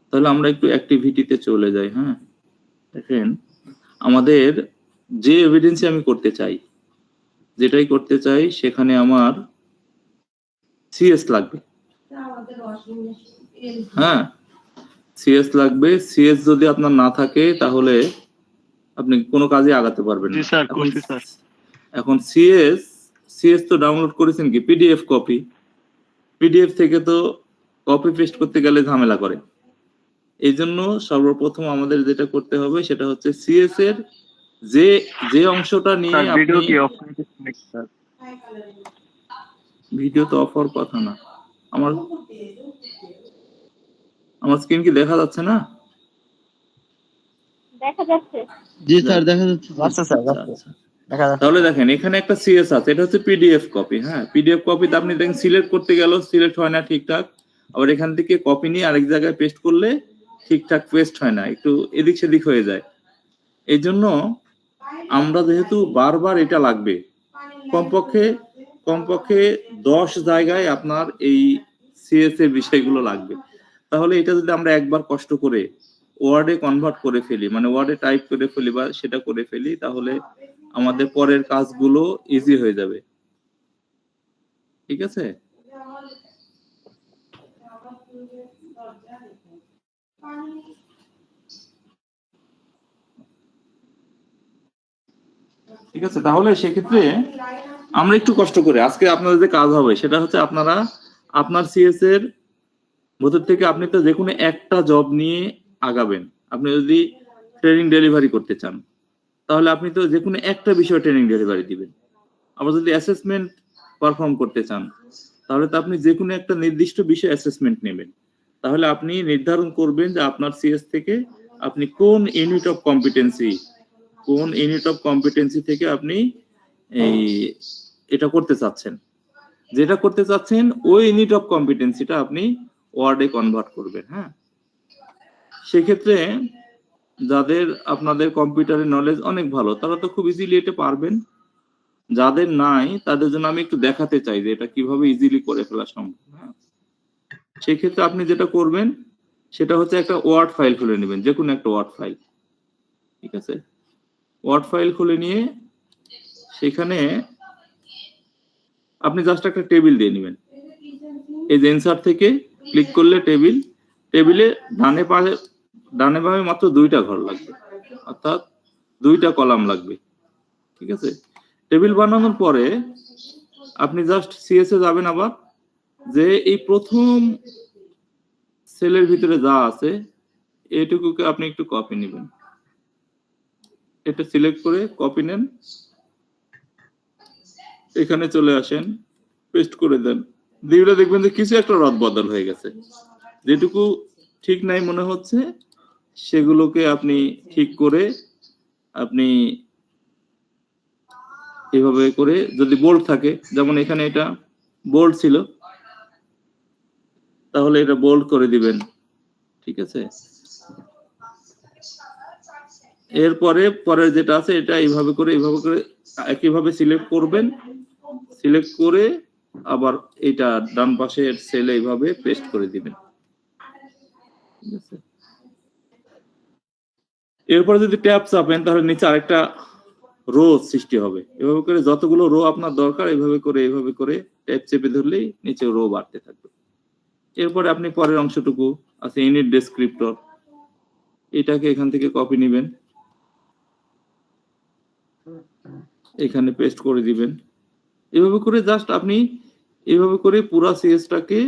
তাহলে আমরা একটু অ্যাক্টিভিটিতে চলে যাই। হ্যাঁ, দেখেন, আমাদের যে এভিডেন্সই আমি করতে চাই, যেটাই করতে চাই, সেখানে আমার সিএস লাগবে। হ্যাঁ, সিএস লাগবে। সিএস যদি আপনার না থাকে তাহলে আপনি কোনো কাজে আগাতে পারবেন জি না। স্যার, করছি স্যার। এখন সিএস তো ডাউনলোড করেছেন কি পিডিএফ কপি, পিডিএফ থেকে তো কপি পেস্ট করতে গেলে ঝামেলা করে। এই জন্য সর্বপ্রথম আমাদের যেটা করতে হবে সেটা হচ্ছে সিএস এর যে অংশটা নিয়ে স্যার ভিডিও আপনি, কি অফ করে নাকি স্যার? ভিডিও তো অফ হওয়ার কথা না। আমার স্ক্রিন কি দেখা যাচ্ছে না? দেখা যাচ্ছে। জি স্যার, দেখা যাচ্ছে। আচ্ছা স্যার, আচ্ছা, তাহলে দেখেন এখানে একটা সিএস আছে, এটা হচ্ছে পিডিএফ কপি। হ্যাঁ, পিডিএফ কপিতে আপনি দেখেন সিলেক্ট করতে গেল সিলেক্ট হয় না ঠিকঠাক, আবার এখান থেকে কপি নিয়ে আরেক জায়গায় পেস্ট করলে ঠিকঠাক পেস্ট হয় না, একটু এদিক সেদিক হয়ে যায়। এই জন্য আমরা যেহেতু বারবার এটা লাগবে, কমপক্ষে 10 জায়গায় আপনার এই সিএস এর বিষয়গুলো লাগবে। তাহলে এটা যদি আমরা একবার কষ্ট করে ওয়ার্ডে কনভার্ট করে ফেলি, মানে ওয়ার্ডে টাইপ করে ফেলি বা সেটা করে ফেলি, তাহলে আমাদের পরের কাজগুলো ইজি হয়ে যাবে। ঠিক আছে? ঠিক আছে, তাহলে সেক্ষেত্রে আমরা একটু কষ্ট করে আজকে আপনাদের যে কাজ হবে সেটা হচ্ছে আপনারা আপনার সিএস এর ভেতর থেকে আপনি তো যে কোনো একটা জব নিয়ে আগাবেন। আপনি যদি ট্রেনিং ডেলিভারি করতে চান তাহলে আপনি তো যে কোনো একটা বিষয় ট্রেনিং ডেলিভারি দিবেন। আবার যদি অ্যাসেসমেন্ট পারফর্ম করতে চান তাহলে তো আপনি যে কোনো একটা নির্দিষ্ট বিষয় অ্যাসেসমেন্ট নেবেন। তাহলে আপনি নির্ধারণ করবেন যে আপনার সিএস থেকে আপনি কোন ইউনিট অফ কম্পিটেন্সি থেকে আপনি এটা করতে চাচ্ছেন। যেটা করতে চাচ্ছেন ওই ইউনিট অফ কম্পিটেন্সিটা আপনি ওয়ার্ডে কনভার্ট করবেন। হ্যাঁ, সেক্ষেত্রে যাদের আপনাদের কম্পিউটারের নলেজ অনেক ভালো তারা তো খুব ইজিলি এটা পারবেন। যাদের নাই তাদের জন্য আমি একটু দেখাতে চাই যে এটা কিভাবে ইজিলি করে ফেলা সম্ভব। হ্যাঁ, সেই ক্ষেত্রে আপনি যেটা করবেন সেটা হচ্ছে একটা ওয়ার্ড ফাইল খুলে নেবেন, যে কোনো একটা ওয়ার্ড ফাইল। ঠিক আছে, ওয়ার্ড ফাইল খুলে নিয়ে সেখানে আপনি জাস্ট একটা টেবিল দিয়ে নেবেন। এই যে ইনসার্ট থেকে ক্লিক করলে টেবিলে ডানে বামে মাত্র 2টা ঘর লাগবে, অর্থাৎ 2টা কলাম লাগবে। ঠিক আছে, টেবিল বানানোর পরে আপনি জাস্ট সিএস এ যাবেন, আবার যে এই প্রথম সেলের ভিতরে যা আছে এইটুকুকে আপনি একটু কপি নেবেন। এটা সিলেক্ট করে কপি নেন, এখানে চলে আসেন, পেস্ট করে দেন। দিলে দেখবেন যে কিছু একটা রদবদল হয়ে গেছে। যেটুকু ঠিক নাই মনে হচ্ছে সেগুলোকে আপনি ঠিক করে আপনি এইভাবে করে, যদি বোল্ড থাকে, যেমন এখানে এটা বোল্ড ছিল, তাহলে এটা বোল্ড করে দিবেন। ঠিক আছে, এরপরে পরের যেটা আছে এটা এইভাবে করে একইভাবে সিলেক্ট করবেন, সিলেক্ট করে আবার এটা ডান পাশের সেলে এইভাবে পেস্ট করে দিবেন। ঠিক আছে, এরপরে যদি ট্যাব চাপেন তাহলে নিচে আরেকটা রো সৃষ্টি হবে। এভাবে করে যতগুলো রো আপনার দরকার এইভাবে করে ট্যাব চেপে ধরলেই নিচে রো বাড়তে থাকবে। এরপরে আপনি পরের অংশটুকু আছে ইউনিট ডেসক্রিপ্টর, এটাকে এখান থেকে কপি নেবেন, এখানে পেস্ট করে দিবেন। এভাবে করে জাস্ট আপনি এভাবে করে পুরো সিএসটাকে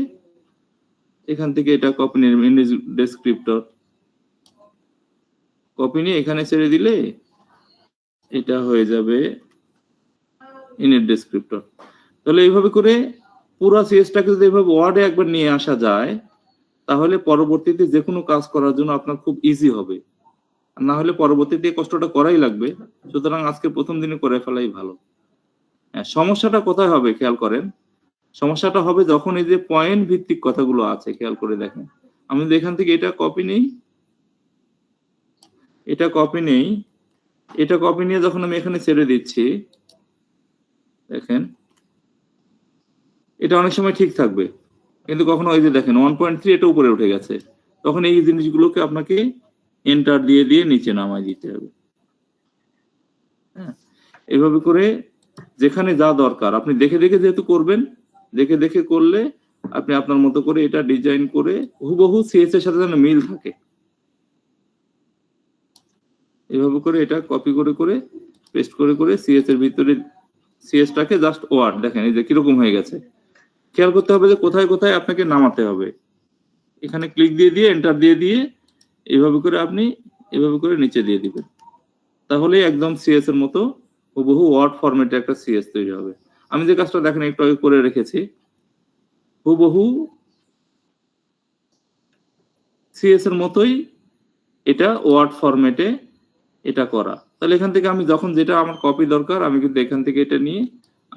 এখান থেকে এটা কপি নেবেন, ইউনিট ডেসক্রিপ্টর কপি নিয়ে এখানে ছেড়ে দিলে এটা হয়ে যাবে ইউনিট ডেসক্রিপ্টর। তাহলে এইভাবে করে পুরো সিএসটাকে যদি এভাবে ওয়ার্ডে একবার নিয়ে আসা যায় তাহলে পরবর্তীতে যে কোনো কাজ করার জন্য আপনার খুব ইজি হবে, না হলে পরবর্তীতে কষ্টটা করাই লাগবে। সুতরাং আজকে প্রথম দিনে করে ফেলাই ভালো। হ্যাঁ, সমস্যাটা কোথায় হবে খেয়াল করেন, সমস্যাটা হবে যখন এই যে পয়েন্ট ভিত্তিক কথাগুলো আছে, খেয়াল করে দেখেন। আমি যদি এখান থেকে এটা কপি নেই, এটা কপি নিয়ে যখন আমি এখানে ছেড়ে দিচ্ছি, দেখেন এটা অনেক সময় ঠিক থাকবে, কিন্তু কখনো ওই যে দেখেন 1.3 এটা উপরে উঠে গেছে, তখন এই জিনিসগুলোকে আপনাকে এন্টার দিয়ে নিচে নামায় দিতে হবে। হ্যাঁ, এভাবে করে যেখানে যা দরকার আপনি দেখে যেহেতু করবেন, দেখে করলে আপনি আপনার মতো করে এটা ডিজাইন করে হুবহু সিএস এর সাথে যেন মিল থাকে, এভাবে করে এটা কপি করে পেস্ট করে সিএস এর ভিতরে সিএসটাকে জাস্ট ওয়ার্ড দেখেন এই যে কিরকম হয়ে গেছে। খেয়াল করতে হবে যে কোথায় আপনাকে নামাতে হবে। এখানে ক্লিক দিয়ে এন্টার দিয়ে এইভাবে করে আপনি এভাবে করে নিচে দিয়ে দিবেন, তাহলে একদম সিএস এর মতো হুবহু ওয়ার্ড ফরম্যাটে একটা সিএস তৈরি হবে। আমি যে কাজটা দেখেন একটু আগে করে রেখেছি, হুবহু সিএস এর মতোই এটা ওয়ার্ড ফরম্যাটে এটা করা। তাহলে এখান থেকে আমি যখন যেটা আমার কপি দরকার আমি কিন্তু এখান থেকে এটা নিয়ে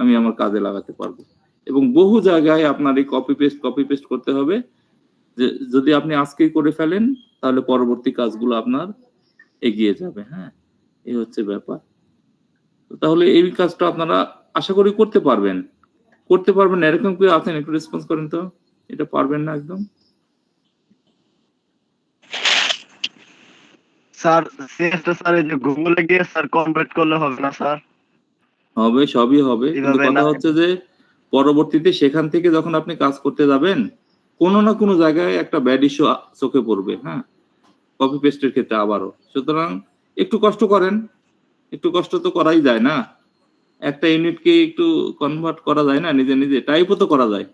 আমি আমার কাজে লাগাতে পারবো। এবং বহু জায়গায় আপনার এই কপি পেস্ট করতে হবে। যে যদি আপনি আজকেই করে ফেলেন তাহলে পরবর্তী কাজগুলো আপনার এগিয়ে যাবে। হ্যাঁ, এই হচ্ছে ব্যাপার। তাহলে এই কাজটা আপনারা আশা করি করতে পারবেন এরকম কেউ আছেন? একটু রেসপন্স করেন তো, এটা পারবেন না একদম? স্যার সিএসটা স্যার এই যে গুগলে গিয়ে স্যার কনভার্ট করলে হবে না স্যার? হবে, সবই হবে, কিন্তু এভাবে কথা না- হচ্ছে যে পরবর্তীতে সেখান থেকে যখন আপনি কাজ করতে যাবেন কোনো না কোনো জায়গায় একটা ব্যাড ইস্যু চোখে পড়বে। হ্যাঁ, কপি পেস্টের ক্ষেত্রে আবারও। সুতরাং একটু কষ্ট করেন, একটু কষ্ট তো করাই যায় না, একটা ইউনিটকে একটু কনভার্ট করা যায় না, নিজে টাইপও তো করা যায়।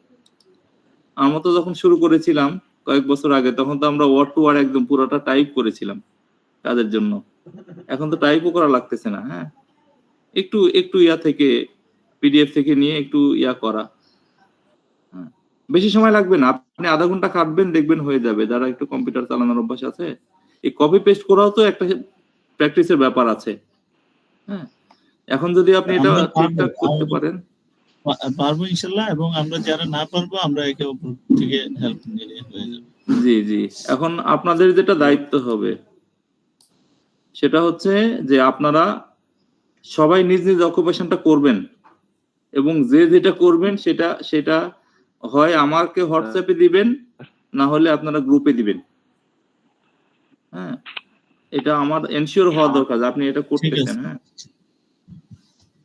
আমরা তো যখন শুরু করেছিলাম কয়েক বছর আগে তখন তো আমরা ওয়ার্ড টু ওয়ার্ড একদম পুরোটা টাইপ করেছিলাম কাজের জন্য। এখন তো টাইপও করা লাগতেছে না। হ্যাঁ, একটু ইয়া থেকে পিডিএফ থেকে নিয়ে একটু ইয়া করা, হ্যাঁ, বেশি সময় লাগবে না, আপনি আধা ঘন্টা কাটবেন দেখবেন হয়ে যাবে। যারা একটু কম্পিউটার চালানোর অভ্যাস আছে, এই কপি পেস্ট করাও তো একটা প্র্যাকটিসের ব্যাপার আছে। হ্যাঁ, এখন যদি আপনি এটা আমরা পারবো, ঠিকঠাক করতে পারেন, পারবো ইনশাল্লাহ, এবং আমরা যারা না পারবো আমরা একে অপর থেকে হেল্প নিলে হয়ে যাবে। জি। এখন আপনাদের যেটা দায়িত্ব হবে সেটা হচ্ছে যে আপনারা সবাই নিজ অকুপেশনটা করবেন, এবং যে যেটা করবেন সেটা হয় আমাকে হোয়াটসঅ্যাপে দিবেন, না হলে আপনারা গ্রুপে দিবেন। হ্যাঁ, এটা আমার এনশিওর হওয়া দরকার যে আপনি এটা করতেছেন। হ্যাঁ,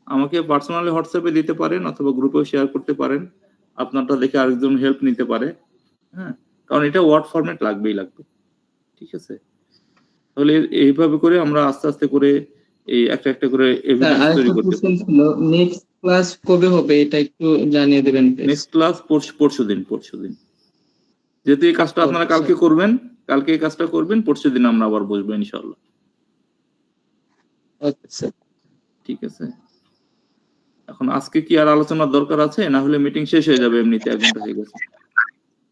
আমাকে পার্সোনালি হোয়াটসঅ্যাপে দিতে পারেন অথবা গ্রুপেও শেয়ার করতে পারেন, আপনারটা দেখে আরেকজন হেল্প নিতে পারে। হ্যাঁ, কারণ এটা ওয়ার্ড ফরম্যাট লাগবেই লাগবে। ঠিক আছে, তাহলে এইভাবে করে আমরা আস্তে আস্তে করে এই একটা একটা করে স্যার এভিডেন্স তৈরি আরেকটা করতে কোশ্চেন পারি। ছিল, নেক্সট ক্লাস কবে হবে এটা একটু জানিয়ে দেবেন প্লিজ। নেক্সট ক্লাস পরশুদিন। যেহেতু এই কাজটা আপনারা কালকে করবেন, কালকে এই কাজটা করবেন, পরশুদিন আমরা আবার বসবো ইনশাআল্লাহ। Okay sir. ঠিক আছে, এখন আজকে কি আর আলোচনার দরকার আছে? না হলে মিটিং শেষ হয়ে যাবে এমনিতে, 1 ঘন্টা হয়ে গেছে।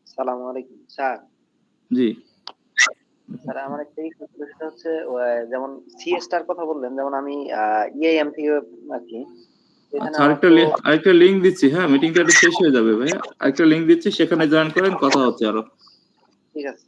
আসসালামু আলাইকুম স্যার। জি স্যার আমার একটা প্রশ্ন হচ্ছে যেমন সিএসটার কথা বললেন, যেমন আমি ইএএম থেকে আর কি এখানে আচ্ছা, আরেকটা লিংক দিচ্ছি। হ্যাঁ, মিটিংটা একটু শেষ হয়ে যাবে ভাই, আরেকটা লিংক দিচ্ছি, সেখানে জয়েন করেন, কথা হচ্ছে আরো। ঠিক আছে।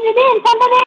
দিদিন ফোনটা দে।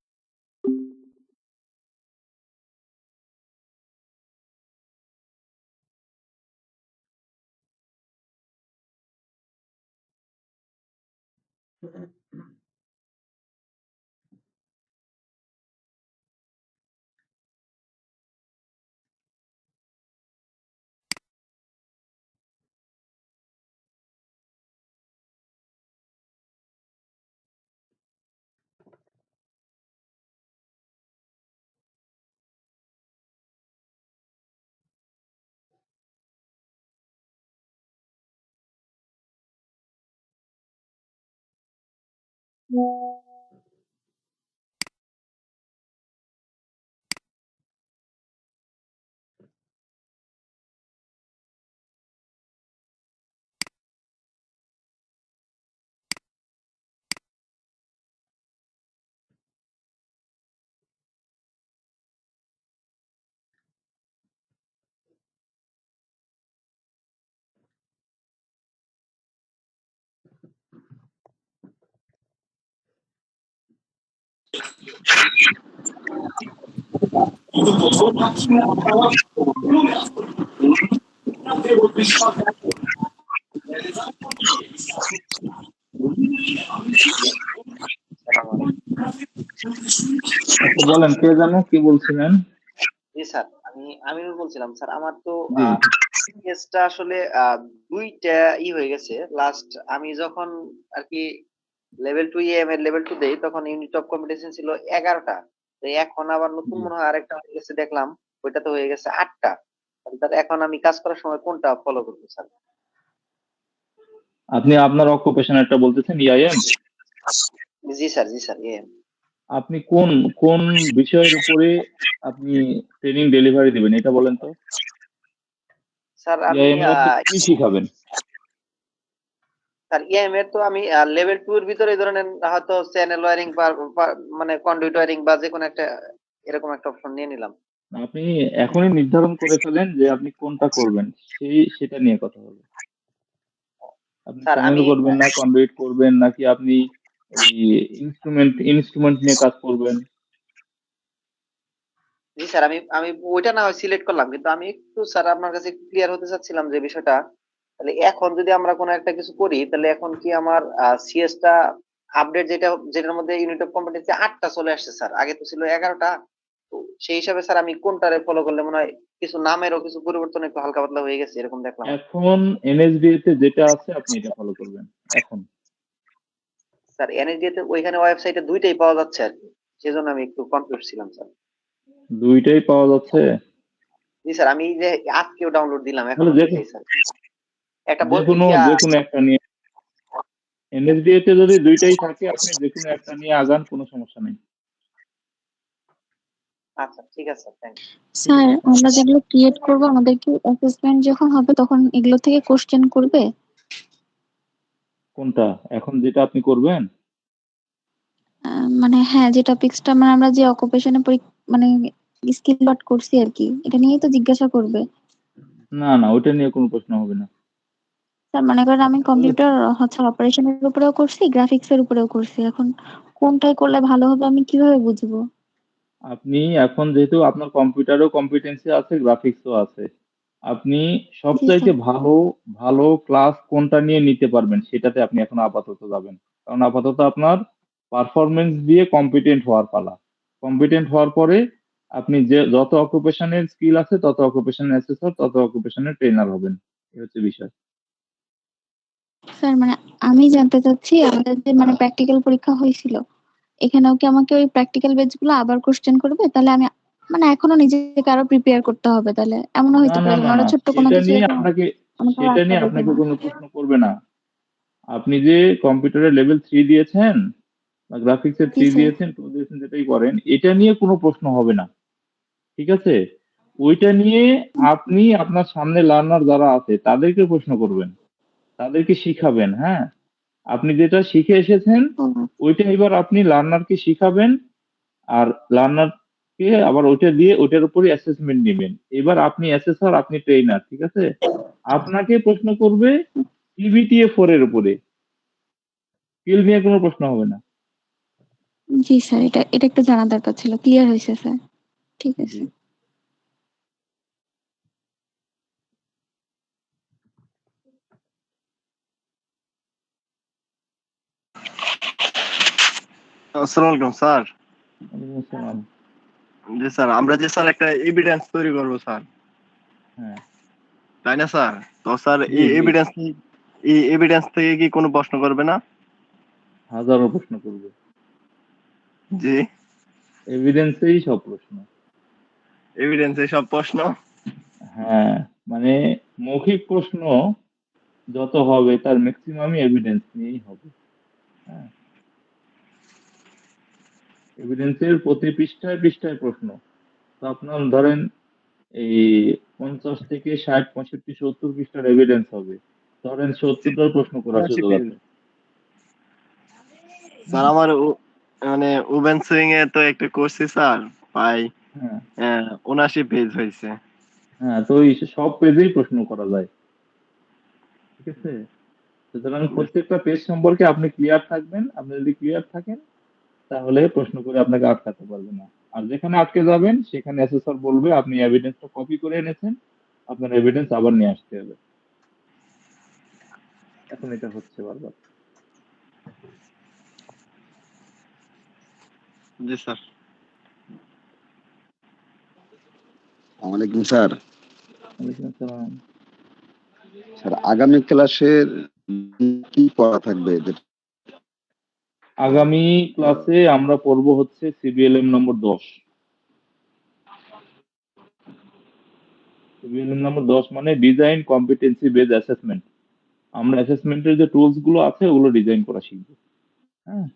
বলেন, কে জানো কি বলছিলেন? জি স্যার, আমি বলছিলাম স্যার, আমার তো জি। কেসটা আসলে দুইটা হয়ে গেছে। লাস্ট আমি যখন আর কি লেভেল 2 ইএম এর লেভেল 2 দেই, তখন ইউনিট অফ কম্পিটিশন ছিল 11টা। তো এখন আবার নতুন মনে হয় আরেকটা হয়ে গেছে দেখলাম, ওইটা তো হয়ে গেছে 8টা। তাহলে এখন আমি কাজ করার সময় কোনটা ফলো করবো স্যার? আপনি আপনার অকুপেশনেরটা বলতেছেন, ইআইএম? জি স্যার ইএম। আপনি কোন বিষয়ের উপরে আপনি ট্রেনিং ডেলিভারি দিবেন এটা বলেন তো। স্যার আমি ইআইএম এর মধ্যে কি শিখাবেন? স্যার ইএম এর তো আমি লেভেল 2 এর ভিতরে এই ধরনের হয়তো চ্যানেল ওয়্যারিং বা মানে কন্ডুইট ওয়্যারিং বা যে কোনো একটা এরকম একটা অপশন নিয়ে নিলাম। আপনি এখনই নির্ধারণ করে ফেলেন যে আপনি কোনটা করবেন, সেটা নিয়ে কথা হবে। আপনি স্যার চ্যানেল আমি করবেন না কনভার্ট করবেন, নাকি আপনি এই ইনস্ট্রুমেন্ট নিয়ে কাজ করবেন? জি স্যার, আমি ওইটা না হয় সিলেক্ট করলাম, কিন্তু আমি একটু স্যার আপনার কাছে ক্লিয়ার হতে চাচ্ছিলাম যে বিষয়টা, তাহলে এখন যদি আমরা কোনো একটা কিছু করি, তাহলে এখন কি আমার সিএসটা আপডেট যেটার মধ্যে ইউনিট অফ কম্পিটেন্সি 8টা চলে আসছে স্যার, আগে তো ছিল 11টা। তো সেই হিসাবে স্যার আমি কোনটারে ফলো করলে মনে হয় কিছু নামেরও কিছু পরিবর্তন একটু হালকা পাতলা হয়ে গেছে এরকম দেখলাম। এখন এনএসবিএ তে যেটা আছে আপনি এটা ফলো করবেন এখন। স্যার এনএসডি তে ওইখানে ওয়েবসাইটে দুইটাই পাওয়া যাচ্ছে আর কি, সেজন্য আমি একটু কনফিউজ ছিলাম স্যার। দুইটাই পাওয়া যাচ্ছে? জি স্যার, আমি যে আজকেও ডাউনলোড দিলাম এখন স্যার একটা যেকোনো একটা নিয়ে, এনএসবিএ তে যদি দুইটাই থাকে আপনি যেকোনো একটা নিয়ে আগান, কোনো সমস্যা নেই। আচ্ছা ঠিক আছে স্যার, থ্যাংক ইউ। স্যার আমরা যেগুলো ক্রিয়েট করব, আমাদের কি অ্যাসেসমেন্ট যখন হবে তখন এগুলো থেকে কোশ্চেন করবে? কোনটা এখন যেটা আপনি করবেন? মানে হ্যাঁ, যে টপিকসটা মানে আমরা যে অকুপেশনে মানে স্কিল লট করছি আর কি, এটা নিয়েই তো জিজ্ঞাসা করবে। না ওটা নিয়ে কোনো প্রশ্ন হবে না। স্যার মনে করেন আমি কম্পিউটার হচ্ছে অপারেশনের উপরেও করছি, গ্রাফিক্স এর উপরেও করছি। এখন কোনটাই করলে ভালো হবে আমি কিভাবে বুঝবো? আপনি এখন যেহেতু আপনার কম্পিউটারও কম্পিটেন্সি আছে, গ্রাফিক্সও আছে, আপনি জি সবচাইতে স্যার। ভালো ভালো ক্লাস কোনটা নিয়ে নিতে পারবেন সেটাতে আপনি এখন আপাতত যাবেন। কারণ আপাতত আপনার পারফরমেন্স দিয়ে কম্পিটেন্ট হওয়ার পালা। কম্পিটেন্ট হওয়ার পরে আপনি যে যত অকুপেশনের স্কিল আছে তত অকুপেশনের অ্যাসেসর, তত অকুপেশনের ট্রেনার হবেন। এই হচ্ছে বিষয়। স্যার মানে আমি জানতে চাচ্ছি আমাদের যে মানে প্র্যাকটিক্যাল পরীক্ষা হয়েছিল, এখানেও কি আমাকে ওই প্র্যাকটিক্যাল বেস গুলো আবার কোশ্চেন করবে? তাহলে আমি মানে এখনো নিজেকে আরো প্রিপেয়ার করতে হবে, তাহলে এমনও না হইতে না পারে যে না না, ওরা ছোট্ট কোনো সেটা কিছু নিয়ে এসে আপনাকে আমাকে আরো সেটা আটকা নিয়ে দেবে আপনাকে না। কোনো প্রশ্ন করবে না। আপনি যে কম্পিউটারে লেভেল 3 দিয়েছেন বা গ্রাফিক্সে জি 3 স্যার। দিয়েছেন, 2 দিয়েছেন, যেটাই করেন, এটা নিয়ে কোনো প্রশ্ন হবে না। ঠিক আছে? ওইটা নিয়ে আপনি আপনার সামনে লার্নার যারা আছে তাদেরকে প্রশ্ন করবেন, তাদেরকে শিখাবেন। হ্যাঁ, আপনি যেটা শিখে এসেছেন ও, ওইটা এবার আপনি লার্নারকে শিখাবেন, আর লার্নারকে আবার ওইটা দিয়ে ওইটার উপরে অ্যাসেসমেন্ট নেবেন। এবার আপনি অ্যাসেসর, আপনি ট্রেনার, ঠিক আছে? আপনাকে প্রশ্ন করবে ইবিটিএ 4 এর উপরে, স্কিল নিয়ে কোনো প্রশ্ন হবে না। জি স্যার, এটা এটা একটু জানা দরকার ছিল। ক্লিয়ার হয়েছে স্যার। ঠিক জি। আছে। আসসালামু আলাইকুম স্যার। ওয়ালাইকুম আসসালাম। জি স্যার, আমরা যে স্যার একটা এভিডেন্স তৈরি করবো স্যার, হ্যাঁ। তাই না স্যার? তো স্যার জি জি, এই এভিডেন্স থেকে কি কোনো প্রশ্ন করবে না? হাজারো প্রশ্ন করবে। জি, এভিডেন্সেই সব প্রশ্ন। এভিডেন্সে সব প্রশ্ন। হ্যাঁ, মানে মৌখিক প্রশ্ন যত হবে তার ম্যাক্সিমামই এভিডেন্স নিয়েই হবে। হ্যাঁ, এভিডেন্সের প্রতি পৃষ্ঠায় পৃষ্ঠায় প্রশ্ন। তো আপনার ধরেন এই 50 থেকে 60, 65, 70 পৃষ্ঠার এভিডেন্স হবে, ধরেন 70টার প্রশ্ন করার সুযোগ আছে। স্যার আমার মানে ওপেন সুইং এ তো একটা করছি স্যার, প্রায় হ্যাঁ 79 পেজ হয়েছে। হ্যাঁ, তো এই সব পেজেই প্রশ্ন করা যায়। ঠিক আছে? সুতরাং প্রত্যেকটা পেজ সম্পর্কে আপনি ক্লিয়ার থাকবেন। আপনি যদি ক্লিয়ার থাকেন তাহলে প্রশ্ন করে আপনাকে আটকাতে পারবে না। আর যেখানে আটকে যাবেন সেখানে অ্যাসেসর বলবে আপনি এভিডেন্সটা কপি করে এনেছেন, আপনার এভিডেন্স আবার নিয়ে আসতে হবে। এখন এটা হচ্ছে বারবার। জি স্যার। ওয়ালাইকুম স্যার। ওয়ালাইকুম আসসালাম। স্যার আগামী ক্লাসের কি পড়া থাকবে? আগামী ক্লাসে আমরা পড়বো হচ্ছে সিবিএলএম নম্বর 10। সিবিএলএম নম্বর 10 মানে ডিজাইন কম্পিটেন্সি বেজ অ্যাসেসমেন্ট। আমরা অ্যাসেসমেন্টের যে টুলস গুলো আছে ওগুলো ডিজাইন করা শিখবো। হ্যাঁ,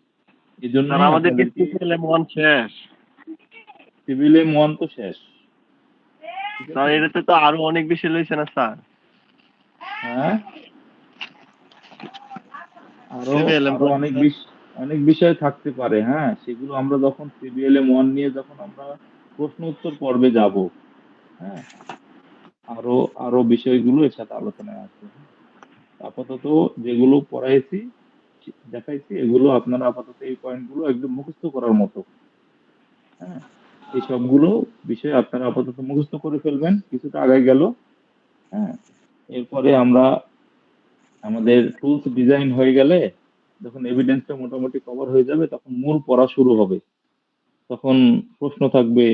এই জন্য স্যার আমাদের কি আপনাদেরকে সিপিএলএম 1 শেষ? সিবিএলএম 1 তো শেষ। ঠিক স্যার আছে? এটাতে তো আরো অনেক বেশি লইছে না স্যার? হ্যাঁ, আরো সিপিএলএম আরো অনেক বিষয় থাকতে পারে। হ্যাঁ, সেগুলো আমরা যখন সিবিএলএম 1 নিয়ে যখন আমরা প্রশ্ন উত্তর পর্বে যাব, হ্যাঁ, আরো আরো বিষয়গুলো এর সাথে আলোচনায় আসবে। আপাতত যেগুলো পড়াইছি দেখাইছি এগুলো আপনারা আপাতত এই পয়েন্টগুলো একদম মুখস্থ করার মতো। হ্যাঁ, এই সবগুলো বিষয় আপনারা আপাতত মুখস্থ করে ফেলবেন, কিছুটা আগায় গেল। হ্যাঁ, এরপরে আমরা আমাদের টুলস ডিজাইন হয়ে গেলে যখন এভিডেন্সটা মোটামুটি কভার হয়ে যাবে তখন মূল পড়া শুরু হবে। তখন প্রশ্ন থাকবে,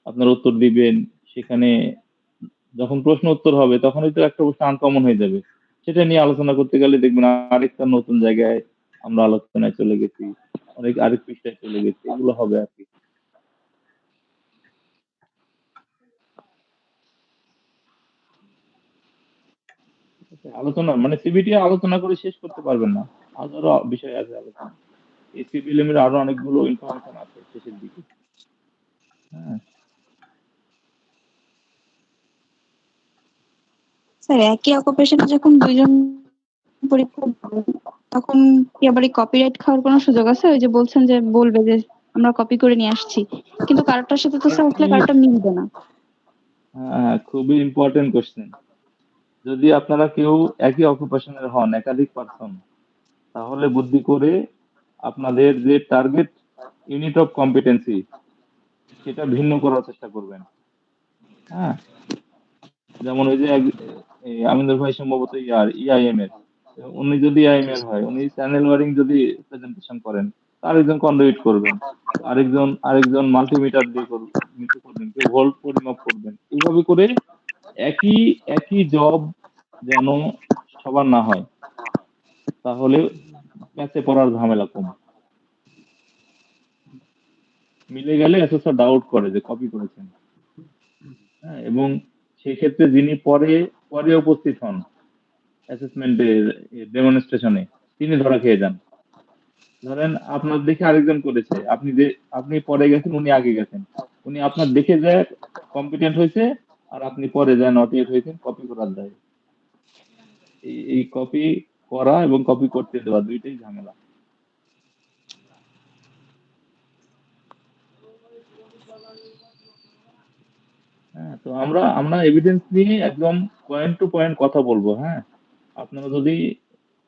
আপনার উত্তর দিবেন। সেখানে যখন প্রশ্ন উত্তর হবে তখনই তো একটা প্রশ্ন আনকমন হয়ে যাবে, সেটা নিয়ে আলোচনা করতে গেলে দেখবেন আরেকটা নতুন জায়গায় আমরা আলোচনায় চলে গেছি, আরেক পৃষ্ঠায় চলে গেছি, এগুলো হবে আর কি। ঠিক আছে? আলোচনা মানে সিবিটি আলোচনা করে শেষ করতে পারবেন না, আরো বিষয় আছে আলোচনা। এই সিবিএলএম এর আরো অনেকগুলো ইনফরমেশন আছে শেষের দিকে। হ্যাঁ, স্যার একই অকুপেশনে যখন দুইজন পরীক্ষা দেবে, তখন কি আবার এই কপিরাইট খাওয়ার কোনো সুযোগ আছে? ওই যে বলছেন যে বলবে যে আমরা কপি করে নিয়ে আসছি, কিন্তু কারোটার সাথে তো স্যার উঠলে খুবই কারোটা মিলবে না। খুবই ইম্পর্টেন্ট কোশ্চেন। যদি আপনারা কেউ একই অকুপেশনের হন, একাধিক পার্সন, তাহলে বুদ্ধি করে আপনাদের যে টার্গেট ইউনিট অফ কম্পিটেন্সি সেটা ভিন্ন করার চেষ্টা করবেন। হ্যাঁ, যেমন ওই যে আমিনুল ভাই সম্ভবত ইআইএম এর, উনি যদি ইআইএম এর হয়, উনি চ্যানেল ওয়ারিং যদি প্রেজেন্টেশন করেন, আরেকজন কন্ডুইট করবেন, আরেকজন মাল্টিমিটার দিয়ে করবেন, কেউ ভোল্ট পরিমাপ করবেন। এইভাবে করে একই জব যেন সবার না হয়, তাহলে প্যাচে পড়ার ঝামেলা কম। মিলে গেলে অ্যাসেসর ডাউট করে যে কপি করেছেন। হ্যাঁ, এবং সেক্ষেত্রে যিনি পরে উপস্থিত হন অ্যাসেসমেন্টের ডেমনস্ট্রেশনে, তিনি ধরা খেয়ে যান। ধরেন আপনার দেখে আরেকজন করেছে, আপনি পরে গেছেন, উনি আগে গেছেন, উনি আপনার দেখে যায় কম্পিটেন্ট হয়েছে, আর আপনি পরে যায় নট ইয়েট হয়েছেন, কপি করার দায়। এই কপি করা এবং কপি করতে দেওয়া দুইটাই ঝামেলা। হ্যাঁ, তো আমরা এভিডেন্স নিয়ে একদম পয়েন্ট টু পয়েন্ট কথা বলবো। হ্যাঁ, আপনারা যদি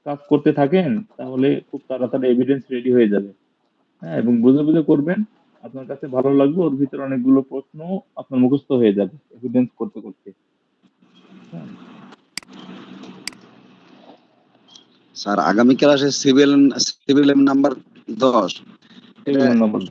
কাজ করতে থাকেন তাহলে খুব তাড়াতাড়ি এভিডেন্স রেডি হয়ে যাবে। হ্যাঁ, এবং বুঝে বুঝে করবেন, আপনার কাছে ভালো লাগবে, ওর ভিতরে অনেকগুলো প্রশ্ন আপনার মুখস্থ হয়ে যাবে এভিডেন্স করতে করতে। হ্যাঁ, স্যার আগামী ক্লাসে সিভিল নাম্বার 10 এগুলো নম্বর